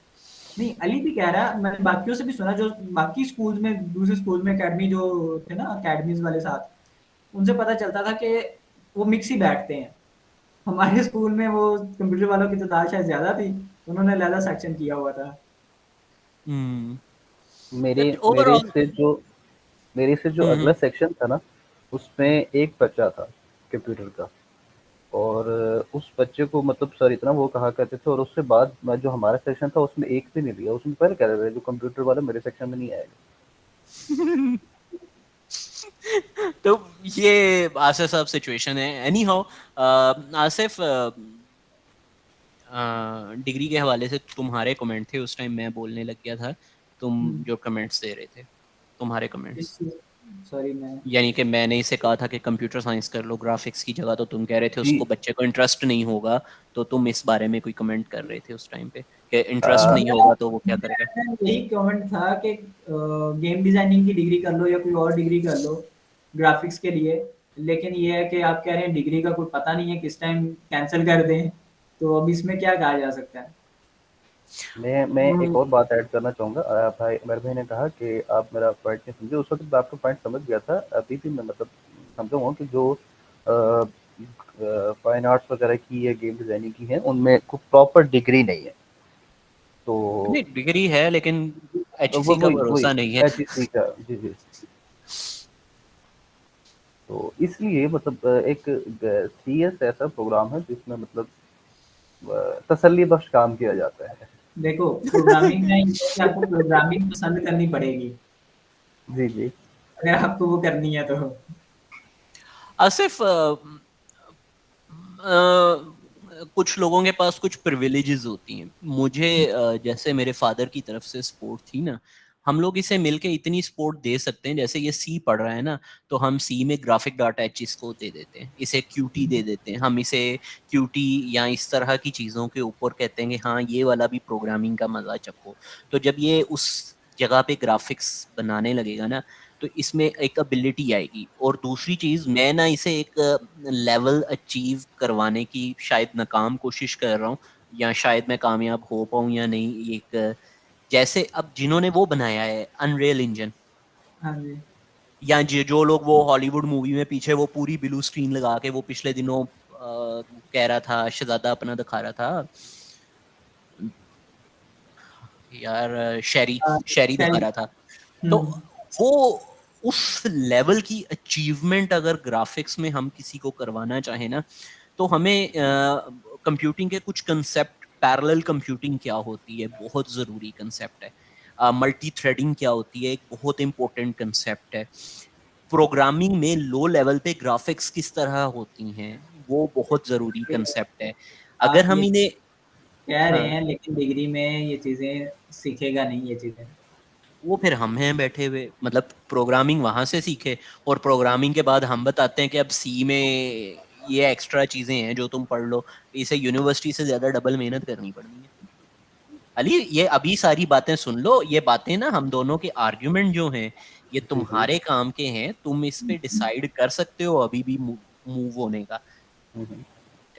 नहीं, अली भी कह रहा, मैंने बाकियों से भी सुना जो बाकी स्कूल्स में, दूसरे स्कूल में एकेडमी जो थे ना, एकेडमीज वाले साथ, उनसे पता चलता था कि वो मिक्स ही बैठते हैं। हमारे स्कूल में वो कंप्यूटर वालों की तादाद शायद ज्यादा थी, उन्होंने अलग सेक्शन किया हुआ था। हम्म, मेरे मेरे ओवरऑल से जो मेरे से जो अगला सेक्शन था ना, उसमें एक बच्चा था कंप्यूटर का, और उस बच्चे को मतलब सर इतना वो कहा करते थे, और उससे बाद में जो हमारा सेक्शन था उसमें एक भी नहीं लिया, उसमें पहले कह रहे थे जो कंप्यूटर वाला मेरे सेक्शन में नहीं आएगा। तो ये आसिफ साहब सिचुएशन है। एनी हाउ आसिफ, डिग्री के हवाले से तुम्हारे कमेंट थे उस टाइम, मैं बोलने लग गया था, तुम जो कमेंट्स दे रहे थे, तुम्हारे कमेंट्स, सॉरी मैं यानी कि मैंने इसे कहा था कि कंप्यूटर साइंस कर लो ग्राफिक्स की जगह, तो तुम कह रहे थे जी उसको बच्चे को इंटरेस्ट नहीं होगा, तो तुम इस बारे में कोई कमेंट कर रहे थे उस टाइम पे कि इंटरेस्ट नहीं मेरा होगा तो वो क्या करेगा। मेरा यही कमेंट था कि गेम डिजाइनिंग की डिग्री कर लो या कोई और डिग्री कर लो ग्राफिक्स के लिए, लेकिन ये है कि आप कह रहे हैं डिग्री का कोई पता नहीं है किस टाइम कैंसिल कर दें, तो अब इसमें क्या कहा जा सकता है। मैं एक और बात ऐड करना चाहूँगा। भाई मेरे भाई ने कहा कि आप मेरा पॉइंट नहीं समझे, उस वक़्त मैं आपका पॉइंट समझ गया था। अभी भी मैं मतलब समझाऊँगा कि जो फाइन आर्ट्स वगैरह की या गेम डिज़ाइनिंग की है, उनमें कोई प्रॉपर डिग्री नहीं है। तो नहीं, डिग्री है लेकिन वो एचईसी का वही भरोसा नहीं है। एचईसी का जी, जी। तो इसलिए मतलब एक सीएस ऐसा प्रोग्राम है जिसमें मतलब तसल्ली बख्श काम किया जाता है। देखो, प्रोग्रामिंग में ये है कि आपको प्रोग्रामिंग पसंद करनी पड़ेगी जी, जी। अगर आपको वो करनी है तो। आसिफ, कुछ लोगों के पास कुछ प्रिविलेजेस होती हैं। मुझे जैसे मेरे फादर की तरफ से सपोर्ट थी ना, हम लोग इसे मिलके इतनी सपोर्ट दे सकते हैं, जैसे ये सी पढ़ रहा है ना, तो हम सी में ग्राफिक डाटा एच इसको दे देते हैं, इसे क्यूटी दे देते हैं, हम इसे क्यूटी या इस तरह की चीज़ों के ऊपर कहते हैं कि हाँ ये वाला भी प्रोग्रामिंग का मजा चखो। तो जब ये उस जगह पे ग्राफिक्स बनाने लगेगा ना, तो इसमें एक एबिलिटी आएगी। और दूसरी चीज़, मैं ना इसे एक लेवल अचीव करवाने की शायद नाकाम कोशिश कर रहा हूँ, या शायद मैं कामयाब हो पाऊँ या नहीं। एक जैसे अब जिन्होंने वो बनाया है अनरियल इंजन, हाँ जी। या जो लोग वो हॉलीवुड मूवी में पीछे वो पूरी ब्लू स्क्रीन लगा के वो पिछले दिनों कह रहा था, शहजादा अपना दिखा रहा था यार, शैरी हाँ, शैरी दिखा शायद। रहा था, तो वो उस लेवल की अचीवमेंट अगर ग्राफिक्स में हम किसी को करवाना चाहें ना, तो हमें कंप्यूटिंग के कुछ कंसेप्ट, पैरेलल कंप्यूटिंग क्या होती है बहुत ज़रूरी कंसेप्ट है, मल्टी थ्रेडिंग क्या होती है एक बहुत इंपॉर्टेंट कंसेप्ट है, प्रोग्रामिंग में लो लेवल पे ग्राफिक्स किस तरह होती हैं वो बहुत ज़रूरी कंसेप्ट है। अगर आप हम ये इन्हें, कह रहे हाँ, हैं लेकिन डिग्री में ये चीजें सीखेगा नहीं ये चीजें। वो फिर हम हैं बैठे हुए, मतलब प्रोग्रामिंग वहां से सीखे, और प्रोग्रामिंग के बाद हम बताते हैं कि अब सी में ये एक्स्ट्रा चीजें हैं जो तुम पढ़ लो, इसे यूनिवर्सिटी से ज्यादा डबल मेहनत करनी पड़नी है। अली, ये अभी सारी बातें सुन लो, ये बातें ना हम दोनों के आर्ग्यूमेंट जो हैं ये जी, जी। तुम्हारे काम के हैं, तुम इस पे डिसाइड कर सकते हो अभी भी मूव होने का। हुँ, हुँ।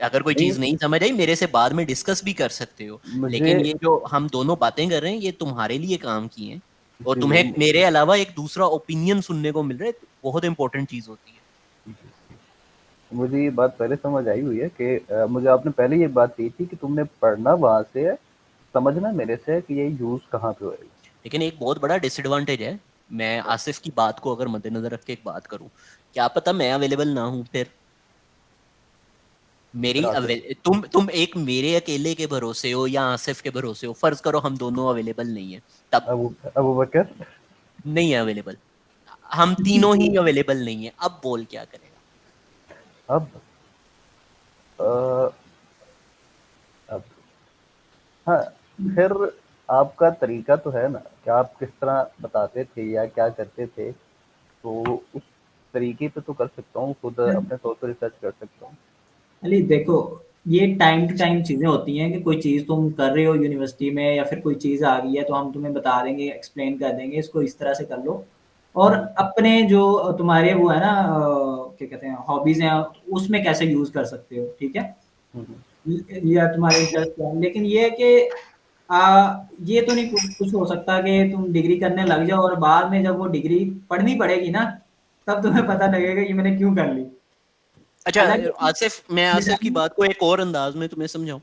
अगर कोई नहीं, चीज नहीं समझ आई मेरे से बाद में डिस्कस भी कर सकते हो, मुझे लेकिन ये जो हम दोनों बातें कर रहे हैं ये तुम्हारे लिए काम की हैं, और जी, तुम्हें मेरे अलावा एक दूसरा ओपिनियन सुनने को मिल रहा है, तो बहुत इंपॉर्टेंट चीज होती है। मुझे ये बात पहले समझ आई हुई है कि मुझे आपने पहले ये बात कही थी कि तुमने पढ़ना वहां से है, समझना मेरे से है कि ये यूज कहाँ पे होएगा। लेकिन एक बहुत बड़ा डिसएडवांटेज है, मैं आसिफ की बात को अगर मद्देनजर रख के एक बात करूं, क्या पता मैं अवेलेबल ना हूं, फिर फिर आसिफ तुम एक मेरे अकेले के भरोसे हो या आसिफ के भरोसे हो, फर्ज करो हम दोनों अवेलेबल नहीं है, तब अबू बकर नहीं है अवेलेबल, हम तीनों ही अवेलेबल नहीं है, अब बोल क्या करेगा? अब अ, अब हाँ, फिर आपका तरीका तो है ना कि आप किस तरह बताते थे या क्या करते थे, तो उस तरीके पे तो कर सकता हूँ, खुद अपने तौर पर रिसर्च कर सकता हूँ। अली देखो, ये टाइम टू टाइम चीजें होती हैं कि कोई चीज तुम कर रहे हो यूनिवर्सिटी में या फिर कोई चीज आ गई है तो हम तुम्हें बता देंगे, एक्सप्लेन कर देंगे, इसको इस तरह से कर लो। और अपने जो तुम्हारे वो है ना क्या कहते हैं हॉबीज हैं, उसमें कैसे यूज कर सकते हो, ठीक है, हम्म, या तुम्हारे इंटरेस्ट है। लेकिन ये है कि ये तो नहीं कुछ हो सकता कि तुम डिग्री करने लग जाओ और बाद में जब वो डिग्री पढ़नी पड़ेगी ना, तब तुम्हें पता लगेगा कि मैंने क्यों कर ली। अच्छा हालांकि आसिफ, मैं आसिफ की बात को एक और अंदाज में तुम्हें समझाऊं।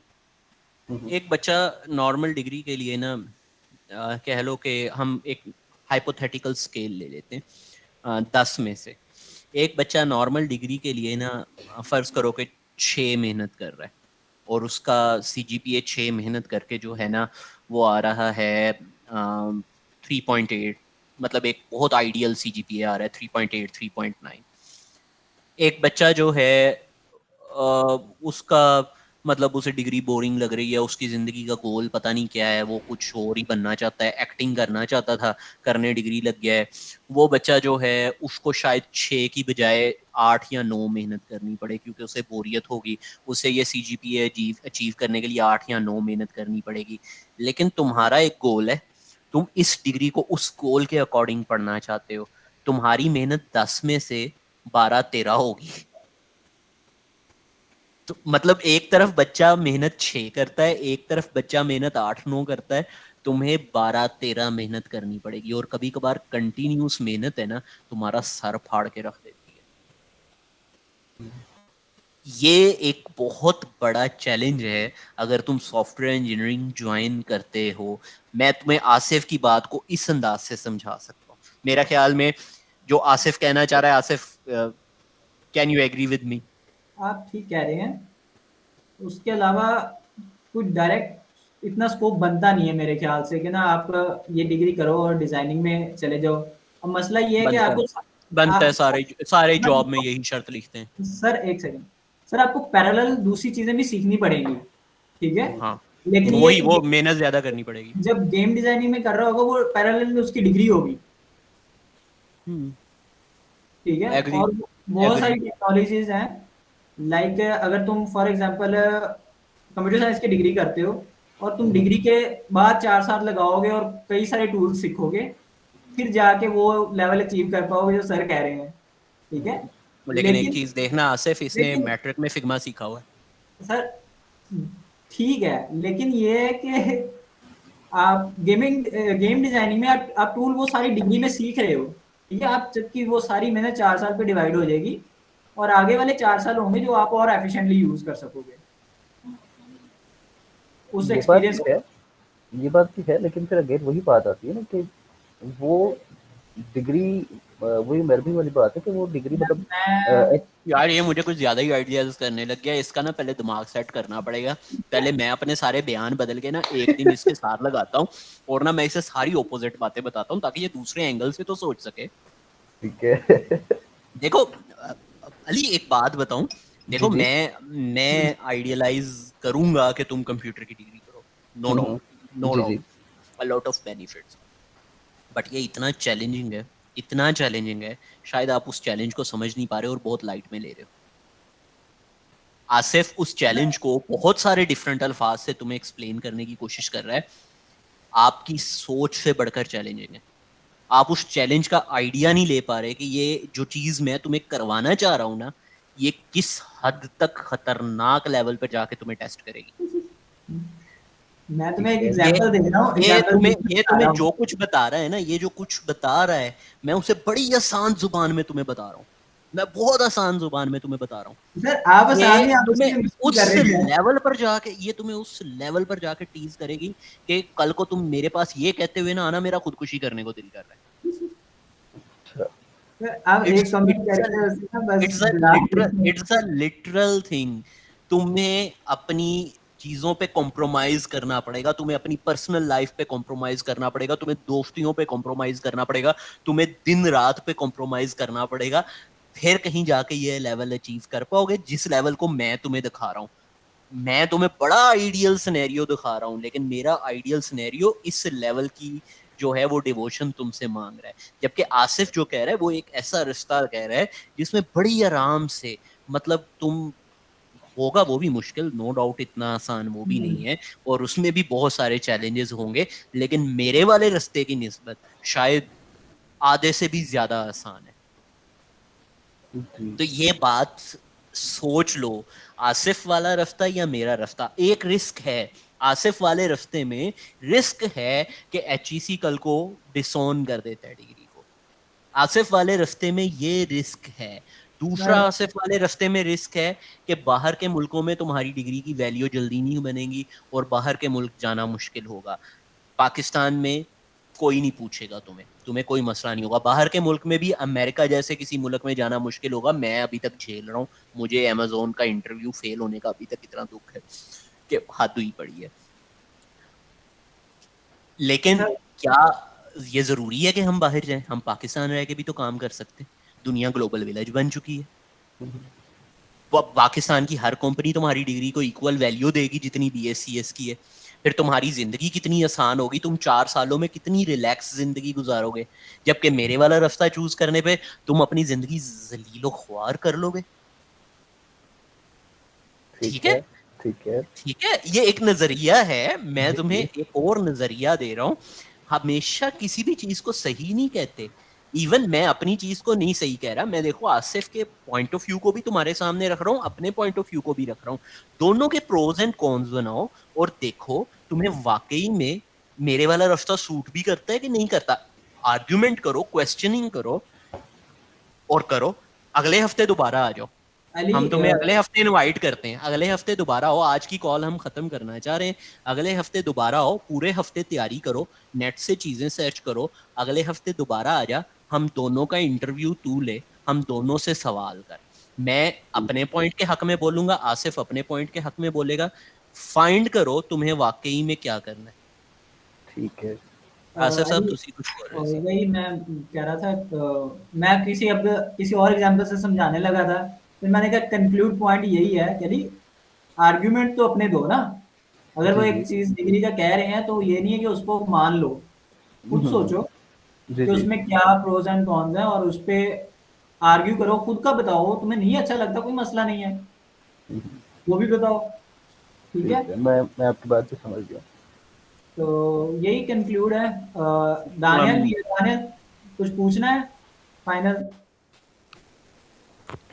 हम्म, एक बच्चा नॉर्मल डिग्री के लिए ना, कह लो कि हम एक हाइपोथेटिकल स्केल ले लेते हैं, 10 में से एक बच्चा नॉर्मल डिग्री के लिए ना, फर्ज करो कि 6 मेहनत कर रहा है, और उसका CGPA 6 मेहनत करके जो है ना वो आ रहा है 3.8, मतलब एक बहुत आइडियल CGPA आ रहा है 3.8 3.9। एक बच्चा जो है उसका मतलब उसे डिग्री बोरिंग लग रही है, उसकी ज़िंदगी का गोल पता नहीं क्या है, वो कुछ और ही बनना चाहता है, एक्टिंग करना चाहता था, करने डिग्री लग गया है। वो बच्चा जो है उसको शायद 6 की बजाय 8 या 9 मेहनत करनी पड़े, क्योंकि उसे बोरियत होगी, उसे ये CGPA अचीव करने के लिए 8 या 9 मेहनत करनी पड़ेगी। लेकिन तुम्हारा एक गोल है, तुम इस डिग्री को उस गोल के अकॉर्डिंग पढ़ना चाहते हो, तुम्हारी मेहनत 10 में से 12-13 होगी। तो मतलब एक तरफ बच्चा मेहनत 6 करता है, एक तरफ बच्चा मेहनत 8-9 करता है, तुम्हें 12-13 मेहनत करनी पड़ेगी, और कभी कभार कंटिन्यूस मेहनत है ना तुम्हारा सर फाड़ के रख देती है। ये एक बहुत बड़ा चैलेंज है अगर तुम सॉफ्टवेयर इंजीनियरिंग ज्वाइन करते हो। मैं तुम्हें आसिफ की बात को इस अंदाज से समझा सकता हूँ, मेरा ख्याल में जो आसिफ कहना चाह रहा है, Asif can you agree with me? आप ठीक कह रहे हैं, उसके अलावा कुछ डायरेक्ट इतना स्कोप बनता नहीं है मेरे ख्याल से कि ना आप ये डिग्री करो और डिजाइनिंग में चले जाओ। अब मसला ये है कि बनता है, आपको बनता है, सारे सारे जॉब में आप, यही शर्त लिखते हैं। सर एक सेकंड, सर आपको पैरेलल दूसरी चीजें भी सीखनी पड़ेंगी, ठीक है, हाँ, लेकिन ये वही कि वो मेहनत ज्यादा करनी पड़ेगी। जब गेम डिजाइनिंग में कर रहा होगा वो पैरेलल में उसकी डिग्री होगी, ठीक है। एग्री, और बहुत एग्री। सारी टेक्नोलॉजीज हैं, लाइक अगर तुम फॉर एग्जांपल कंप्यूटर साइंस की डिग्री करते हो और तुम डिग्री के बाद 4 साल लगाओगे और कई सारे टूल्स सीखोगे, फिर जाके वो लेवल अचीव कर पाओगे जो सर कह रहे हैं, ठीक है। लेकिन एक लेकिन चीज देखना आसिफ, इसने लेकिन मैट्रिक में फिग्मा सीखा हुआ है। सर ठीक है, लेकिन ये है कि आप गेम डिजाइनिंग में आप टूल वो सारी डिग्री में सीख रहे हो, ठीक है। आप जबकि वो सारी मेहनत 4 साल पे डिवाइड हो जाएगी और आगे वाले 4 साल होंगे जो आप और एफिशिएंटली यूज कर सकोगे उस ये बात एक्सपीरियंस। भी है, ये बात भी है, लेकिन फिर अगेन वही बात आती है ना कि वो डिग्री, वही मेरी वाली बात है कि वो डिग्री मतलब मैं यार ये मुझे कुछ ज्यादा ही आइडियाज करने लग गया, इसका ना पहले दिमाग सेट करना पड़ेगा। पहले मैं अपने सारे बयान बदल के ना एक दिन इसके साथ लगाता हूँ, और ना मैं इसे सारी ऑपोजिट बातें बताता हूँ ताकि ये दूसरे एंगल से तो सोच सके। ठीक है। देखो अली, एक बात बताऊं, जी देखो जी। मैं आइडियलाइज करूंगा कि तुम कंप्यूटर की डिग्री करो, नो डाउट, नो जी डाउट, जी। A lot of benefits, but ये इतना चैलेंजिंग है, इतना चैलेंजिंग है, शायद आप उस चैलेंज को समझ नहीं पा रहे हो और बहुत लाइट में ले रहे हो। आसिफ उस चैलेंज को बहुत सारे डिफरेंट अल्फाज से तुम्हें एक्सप्लेन करने की कोशिश कर रहा है, आपकी सोच से बढ़कर चैलेंजिंग है। आप उस चैलेंज का आइडिया नहीं ले पा रहे कि ये जो चीज मैं तुम्हें करवाना चाह रहा हूं ना, ये किस हद तक खतरनाक लेवल पर जाके तुम्हें टेस्ट करेगी। मैं तुम्हें एक ठीक है। एग्जांपल दे रहा हूँ, एग्जांपल ये तुम्हें जो कुछ बता रहा है ना, ये जो कुछ बता रहा है, मैं उसे बड़ी आसान जुबान में तुम्हें बता रहा हूँ, मैं बहुत आसान जुबान में तुम्हें बता रहा हूँ। सर आप आसान नहीं, आप तुम्हें उसके मुश्किल उस कर रहे हैं। लेवल पर जाके, ये तुम्हें उस लेवल पर जाके टीज करेगी कि कल को तुम मेरे पास ये कहते हुए ना आना मेरा खुदकुशी करने को दिल कर रहा है। सर आप एक कमेंट करके उससे ना बस दिमाग इट्स अ लिटरल थिंग। तुम्हें अपनी चीजों पे कॉम्प्रोमाइज करना पड़ेगा, तुम्हें अपनी पर्सनल लाइफ पे कॉम्प्रोमाइज करना पड़ेगा, तुम्हें दोस्तियों पे कॉम्प्रोमाइज करना पड़ेगा, तुम्हें दिन रात पे कॉम्प्रोमाइज करना पड़ेगा, फिर कहीं जाके ये लेवल अचीव कर पाओगे जिस लेवल को मैं तुम्हें दिखा रहा हूँ। मैं तुम्हें बड़ा आइडियल सिनेरियो दिखा रहा हूँ, लेकिन मेरा आइडियल सिनेरियो इस लेवल की जो है वो डिवोशन तुमसे मांग रहा है, जबकि आसिफ जो कह रहा है वो एक ऐसा रिश्ता कह रहा है जिसमें बड़ी आराम से, मतलब तुम, होगा वो भी मुश्किल, नो डाउट, इतना आसान वो भी नहीं है, और उसमें भी बहुत सारे चैलेंजेस होंगे, लेकिन मेरे वाले रास्ते की निस्बत शायद आधे से भी ज्यादा आसान है। तो ये बात सोच लो, आसिफ वाला रास्ता या मेरा रास्ता, एक रिस्क है आसिफ वाले रास्ते में, रिस्क है कि एचईसी कल को डिसोन कर देता है डिग्री को, आसिफ वाले रास्ते में ये रिस्क है। दूसरा आसिफ वाले रास्ते में रिस्क है कि बाहर के मुल्कों में तुम्हारी डिग्री की वैल्यू जल्दी नहीं बनेगी और बाहर के मुल्क जाना मुश्किल होगा। पाकिस्तान में कोई नहीं पूछेगा तुम्हें कोई मसला नहीं होगा, बाहर के मुल्क में भी अमेरिका जैसे किसी मुल्क में जाना मुश्किल होगा। मैं अभी तक झेल रहा हूँ, मुझे अमेज़न का इंटरव्यू फेल होने का अभी तक इतना दुख है कि हाथ हुई पड़ी है। लेकिन क्या ये जरूरी है कि हम बाहर जाएं? हम पाकिस्तान रह के भी तो काम कर सकते हैं, दुनिया ग्लोबल विलेज बन चुकी है। पाकिस्तान की हर कंपनी तुम्हारी डिग्री को इक्वल वैल्यू देगी जितनी BScs की है, फिर तुम्हारी जिंदगी कितनी आसान होगी, तुम 4 सालों में कितनी रिलैक्स जिंदगी गुजारोगे, जबकि मेरे वाला रास्ता चूज करने पे तुम अपनी जिंदगी जलीलो ख्वार कर लोगे। ठीक है, ठीक है, ठीक है, ये एक नजरिया है, मैं तुम्हें एक और नजरिया दे रहा हूँ। हमेशा किसी भी चीज को सही नहीं कहते, इवन मैं अपनी चीज को नहीं सही कह रहा, मैं देखो आसिफ के पॉइंट ऑफ व्यू को भी तुम्हारे सामने रख रहा हूँ, अपने पॉइंट ऑफ व्यू को भी रख रहा हूँ, दोनों के प्रोज एंड कॉन्स बनाओ और देखो तुम्हें वाकई में मेरे वाला रास्ता सूट भी करता है कि नहीं करता। आर्ग्यूमेंट करो, क्वेश्चनिंग करो और करो। अगले हफ्ते दोबारा आ जाओ, हम तुम्हें अगले हफ्ते इनवाइट करते हैं, अगले हफ्ते दोबारा आओ। आज की कॉल हम खत्म करना चाह रहे हैं, अगले हफ्ते दोबारा आओ, पूरे हफ्ते तैयारी करो, नेट से चीजें सर्च करो, अगले हफ्ते दोबारा आ जा, हम दोनों का इंटरव्यू तू ले, हम दोनों से सवाल कर, मैं अपने पॉइंट के हक में बोलूंगा, आसिफ अपने पॉइंट के हक में बोलेगा, फाइंड करो तुम्हें वाकई में क्या करना है। ठीक है आसिफ साहब तुसी कुछ बोल रहे थे। वही मैं कह रहा था, मैं किसी और एग्जांपल से समझाने लगा था, फिर मैंने कहा कंक्लूड पॉइंट यही है कि आर्ग्यूमेंट तो अपने दो ना, अगर वो एक चीज डिग्री का कह रहे हैं तो ये नहीं है कि उसको मान लो, खुद सोचो कि उसमें क्या प्रोज एंड कॉन्स है और उस पे आर्ग्यू करो, खुद का बताओ, तुम्हें नहीं अच्छा लगता कोई मसला नहीं है, वो भी बताओ। ठीक है, मैं आपकी बात से समझ गया। तो यही कंक्लूड है। दानियल कुछ पूछना है फाइनल?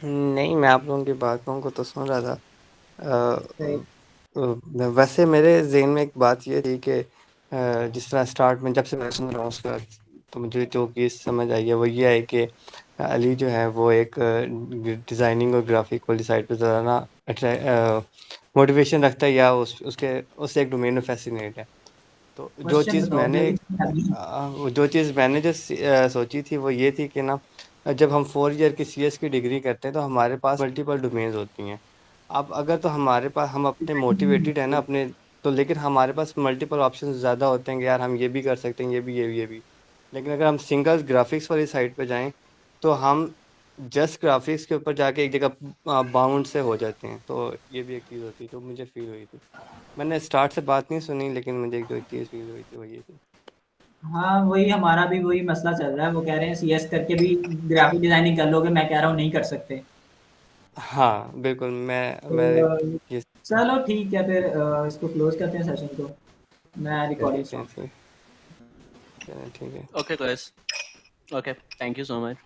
नहीं, मैं आप लोगों की बातों को तो सुन रहा था। वैसे मेरे ज़हन में एक बात ये थी कि जिस तरह स्टार्ट में जब से मैं सुन रहा हूँ उसका, तो मुझे जो चीज़ समझ आई है वो ये है कि अली जो है वो एक डिज़ाइनिंग और ग्राफिक वाली साइड पे ज़रा ना मोटिवेशन रखता है, या उससे एक डोमेन में फैसिनेट है। तो जो चीज़ मैंने जो सोची थी वो ये थी कि ना, जब हम 4 ईयर की CS की डिग्री करते हैं तो हमारे पास मल्टीपल डोमेन्स होती हैं। अब अगर तो हमारे पास, हम अपने मोटिवेटेड है ना अपने, तो लेकिन हमारे पास मल्टीपल ऑप्शंस ज़्यादा होते हैं कि यार हम ये भी कर सकते हैं, ये भी। लेकिन अगर हम सिंगल ग्राफिक्स वाली साइड पे जाएं तो हम जस्ट ग्राफिक्स के ऊपर जाके एक जगह बाउंड से हो जाते हैं। तो ये भी एक चीज़ होती है जो मुझे फील हुई थी। मैंने स्टार्ट से बात नहीं सुनी, लेकिन मुझे जो एक चीज़ फील हुई थी वो ये थी। हाँ, वही हमारा भी वही मसला चल रहा है, वो कह रहे हैं CS करके भी ग्राफिक डिजाइनिंग कर लोगे, मैं कह रहा हूँ नहीं कर सकते। हाँ बिल्कुल, मैं तो ये चलो ठीक है, फिर इसको क्लोज करते हैं सेशन को, मैं रिकॉर्डिंग चलें, ठीक है। Okay guys, okay, thank you so much.